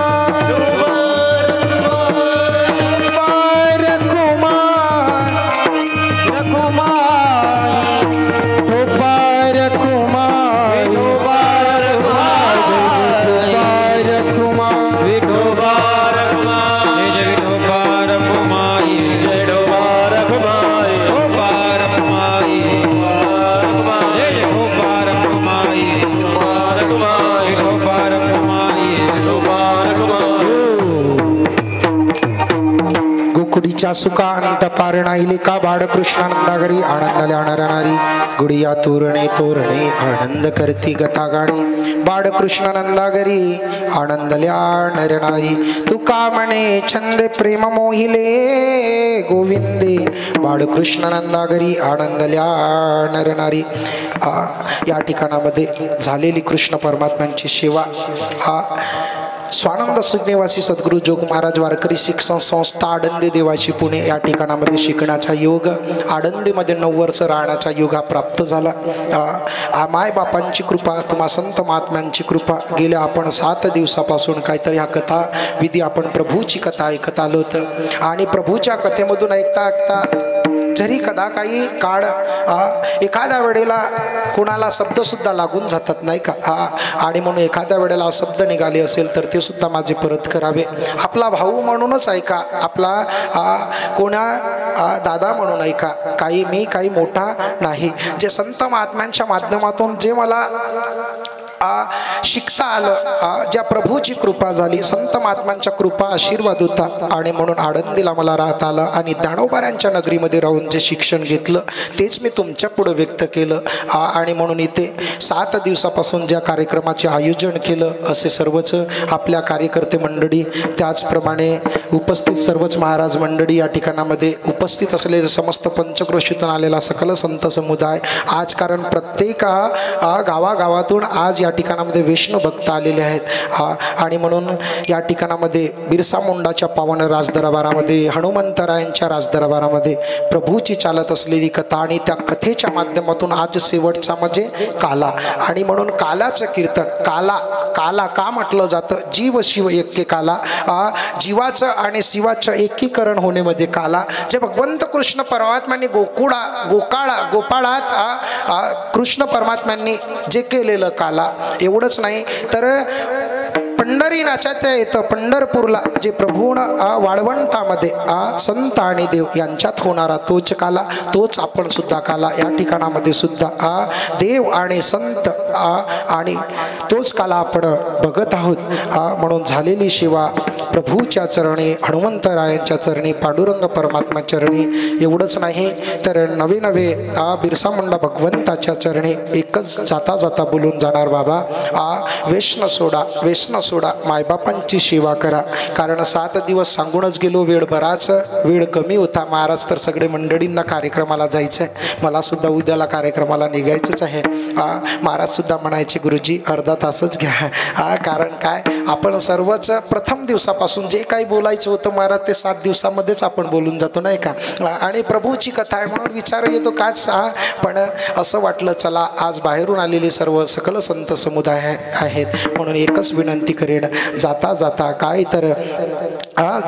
B: कुडीच्या सुका अंत पारणाईले का बाळकृष्णानंदागरी आनंदाला आणणारी गुडिया तोरणे आनंद करती गता गाणी बाळकृष्णानंदागरी आनंदल्या नरनारी. तुका म्हणे छंद प्रेम मोहिले गोविंदे बाळकृष्णानंदागरी आनंदल्या नरनारी. या ठिकाणामध्ये झालेली कृष्ण परमात्म्यांची सेवा स्वानंद सुज्ञवासी सद्गुरु जोग महाराज वारकरी शिक्षण संस्था आडंदी देवाची पुणे या ठिकाणामध्ये शिकण्याचा योग आडंदीमध्ये 9 वर्ष राहण्याचा योग हा प्राप्त झाला. मायबापांची कृपा तुम्हा संत महात्म्यांची कृपा. गेल्या आपण 7 दिवसापासून काहीतरी हा कथा विधी आपण प्रभूची कथा ऐकत आलो होतं आणि प्रभूच्या कथेमधून ऐकता जरी कदा काही काळ एखाद्या वेळेला कोणाला शब्द सुद्धा लागून जातात नाही का आणि म्हणून एखाद्या वेळेला शब्द निघाले असेल तर ते सुद्धा माझे परत करावे. आपला भाऊ म्हणूनच ऐका आपला कोणा दादा म्हणून ऐका. मी काही मोठा नाही. जे संत महात्म्यांच्या माध्यमातून जे मला शिकता आलं, ज्या प्रभूची कृपा झाली, संत महात्मांच्या कृपा आशीर्वाद होता आणि म्हणून आळंदीला मला राहता आलं आणि ज्ञानोबाऱ्यांच्या नगरीमध्ये राहून जे शिक्षण घेतलं तेच मी तुमच्या पुढे व्यक्त केलं. आणि म्हणून इथे 7 दिवसापासून ज्या कार्यक्रमाचे आयोजन केलं असे सर्वच आपल्या कार्यकर्ते मंडळी, त्याचप्रमाणे उपस्थित सर्वच महाराज मंडळी, या ठिकाणामध्ये उपस्थित असलेले समस्त पंचक्रोशीतून आलेला सकल संत समुदाय, आज कारण प्रत्येक गावागावातून आज या ठिकाणामध्ये वैष्णव भक्त आलेले आहेत आणि म्हणून या ठिकाणामध्ये बिरसा मुंडाच्या पावन राजदरबारामध्ये, हनुमंतरायांच्या राजदरबारामध्ये प्रभूची चालत असलेली कथा आणि त्या कथेच्या माध्यमातून आज शेवटचा म्हणजे काला. आणि म्हणून कालाचं कीर्तन, काला का म्हटलं जातं? जीव शिव एके काला, जीवाचं आणि शिवाचं एकीकरण होण्यामध्ये काला. जे भगवंत कृष्ण परमात्म्यांनी गोपाळात कृष्ण परमात्म्यांनी जे केलेलं काला, एवढंच नाही तर पंढरीनाथाच्या येतं पंढरपूरला जे प्रभून वाळवंटामध्ये संत आणि देव यांच्यात होणारा तोच काला, तोच आपण सुद्धा काला या ठिकाणामध्ये सुद्धा देव आणि संत आणि तोच काला आपण बघत आहोत. म्हणून झालेली सेवा प्रभूच्या चरणी, हनुमंतरायांच्या चरणी, पांडुरंग परमात्मा चरणी, एवढंच नाही तर नवे नवे बिरसा मुंडा भगवंताच्या चरणी एकच जाता जाता बोलून जाणार, बाबा व्यसन सोडा, मायबापांची सेवा करा. कारण 7 दिवस सांगूनच गेलो, वेळ कमी होता. महाराज तर सगळे मंडळींना कार्यक्रमाला जायचं आहे, मला सुद्धा उद्याला कार्यक्रमाला निघायचंच आहे. महाराज सुद्धा म्हणायचे गुरुजी अर्धा तासच घ्या, कारण काय आपण सर्वच प्रथम दिवसापासून जे काही बोलायचं होतं महाराज ते 7 दिवसामध्येच आपण बोलून जातो नाही का. आणि प्रभूची कथा आहे म्हणून विचार येतो काच, पण असं वाटलं चला आज बाहेरून आलेले सर्व सकल संत समुदाय आहेत म्हणून एकच विनंती करेन, जाता जाता काय तर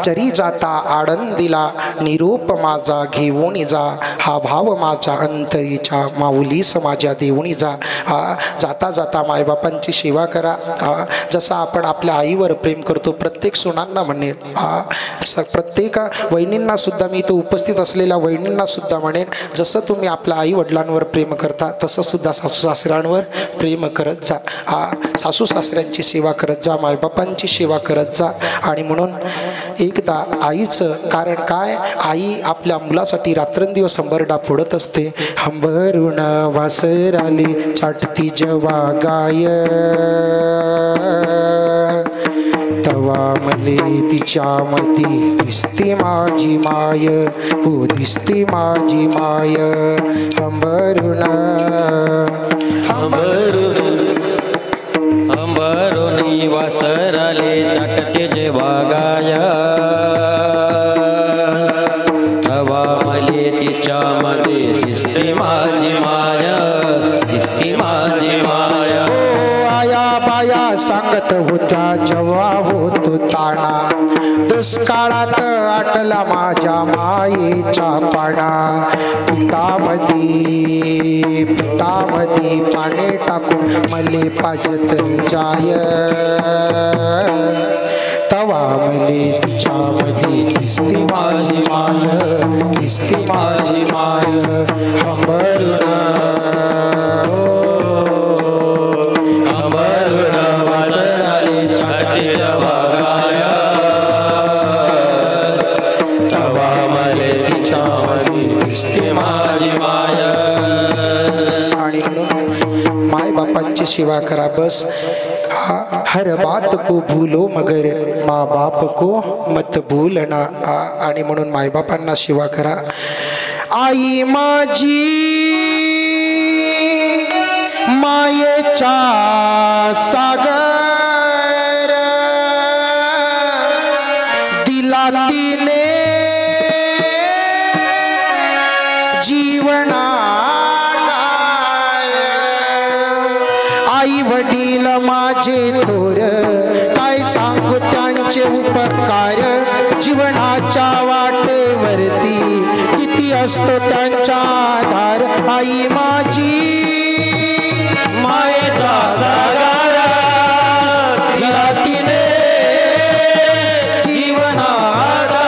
B: जरी जाता आळंदीला निरोप माझा घेऊन जा, हा भाव माझा अंतईच्या माऊलीस माझ्या देऊनी जा. जाता जाता मायबापांची सेवा करा. जसं आपण आपल्या आईवर प्रेम करतो, प्रत्येक सुनांना म्हणेन, प्रत्येक वहिनींना सुद्धा, मी इथं उपस्थित असलेल्या वहिनींना सुद्धा म्हणेन, जसं तुम्ही आपल्या आई वडिलांवर प्रेम करता तसं सुद्धा सासू सासऱ्यांवर प्रेम करत जा. सासू सासऱ्यांची सेवा करत जा, मायबापांची सेवा करत जा. आणि म्हणून एकदा आईचं, कारण काय आई आपल्या मुलासाठी रात्रंदिवस हंबरडा फोडत असते. हंबरून वासराली चाटती जेव्हा गाय, तवा मले तिच्यामध्ये दिसते माझी माय, हो दिसते माझी माय. हंबरून
A: वासराले चाटते जेव्हा गाय, तवा मले तिच्यामध्ये दिसते माझी माय, दिसते माझी माय.
B: आया बाया सांगत होत्या जेव्हा होतो ताणा, दुष्काळात आटला माझ्या मायेच्या पाणा. पिठामध्ये पाणी टाकून मले पाजत जाय, तवा मले तिच्यामध्ये दिसते माझी माय, दिसते माझी माय. हंबरून वासराले चाटे जेव्हा गाय, तवा मले तिच्यामध्ये दिसते माझी माय. आणि माय बापांची सेवा करा बस. हर बात को भूलो मगर माँ बाप को मत भूलना. आणि म्हणून मायबापांना सेवा करा. आई माझी मायेचा सागर, दिला तिने जीवना. आई वडील माझे थोर, काय सांगू त्यांचे उपकार. जीवनाच्या वाटेवरती किती असतो त्यांचा आधार. आई माझी मायेचा सागर, दिला तिने जीवनाचा.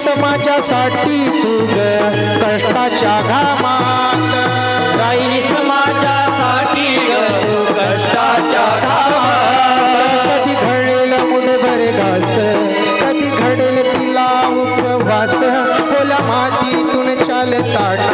B: समाजासाठी तू ग कष्टाच्या घामात
C: राहिली समाजासाठी ग तू कष्टाच्या घामात
B: कधी घडेल मुठभर घास कधी घडेल तिला उपवास ओल्या मातीतून चालतात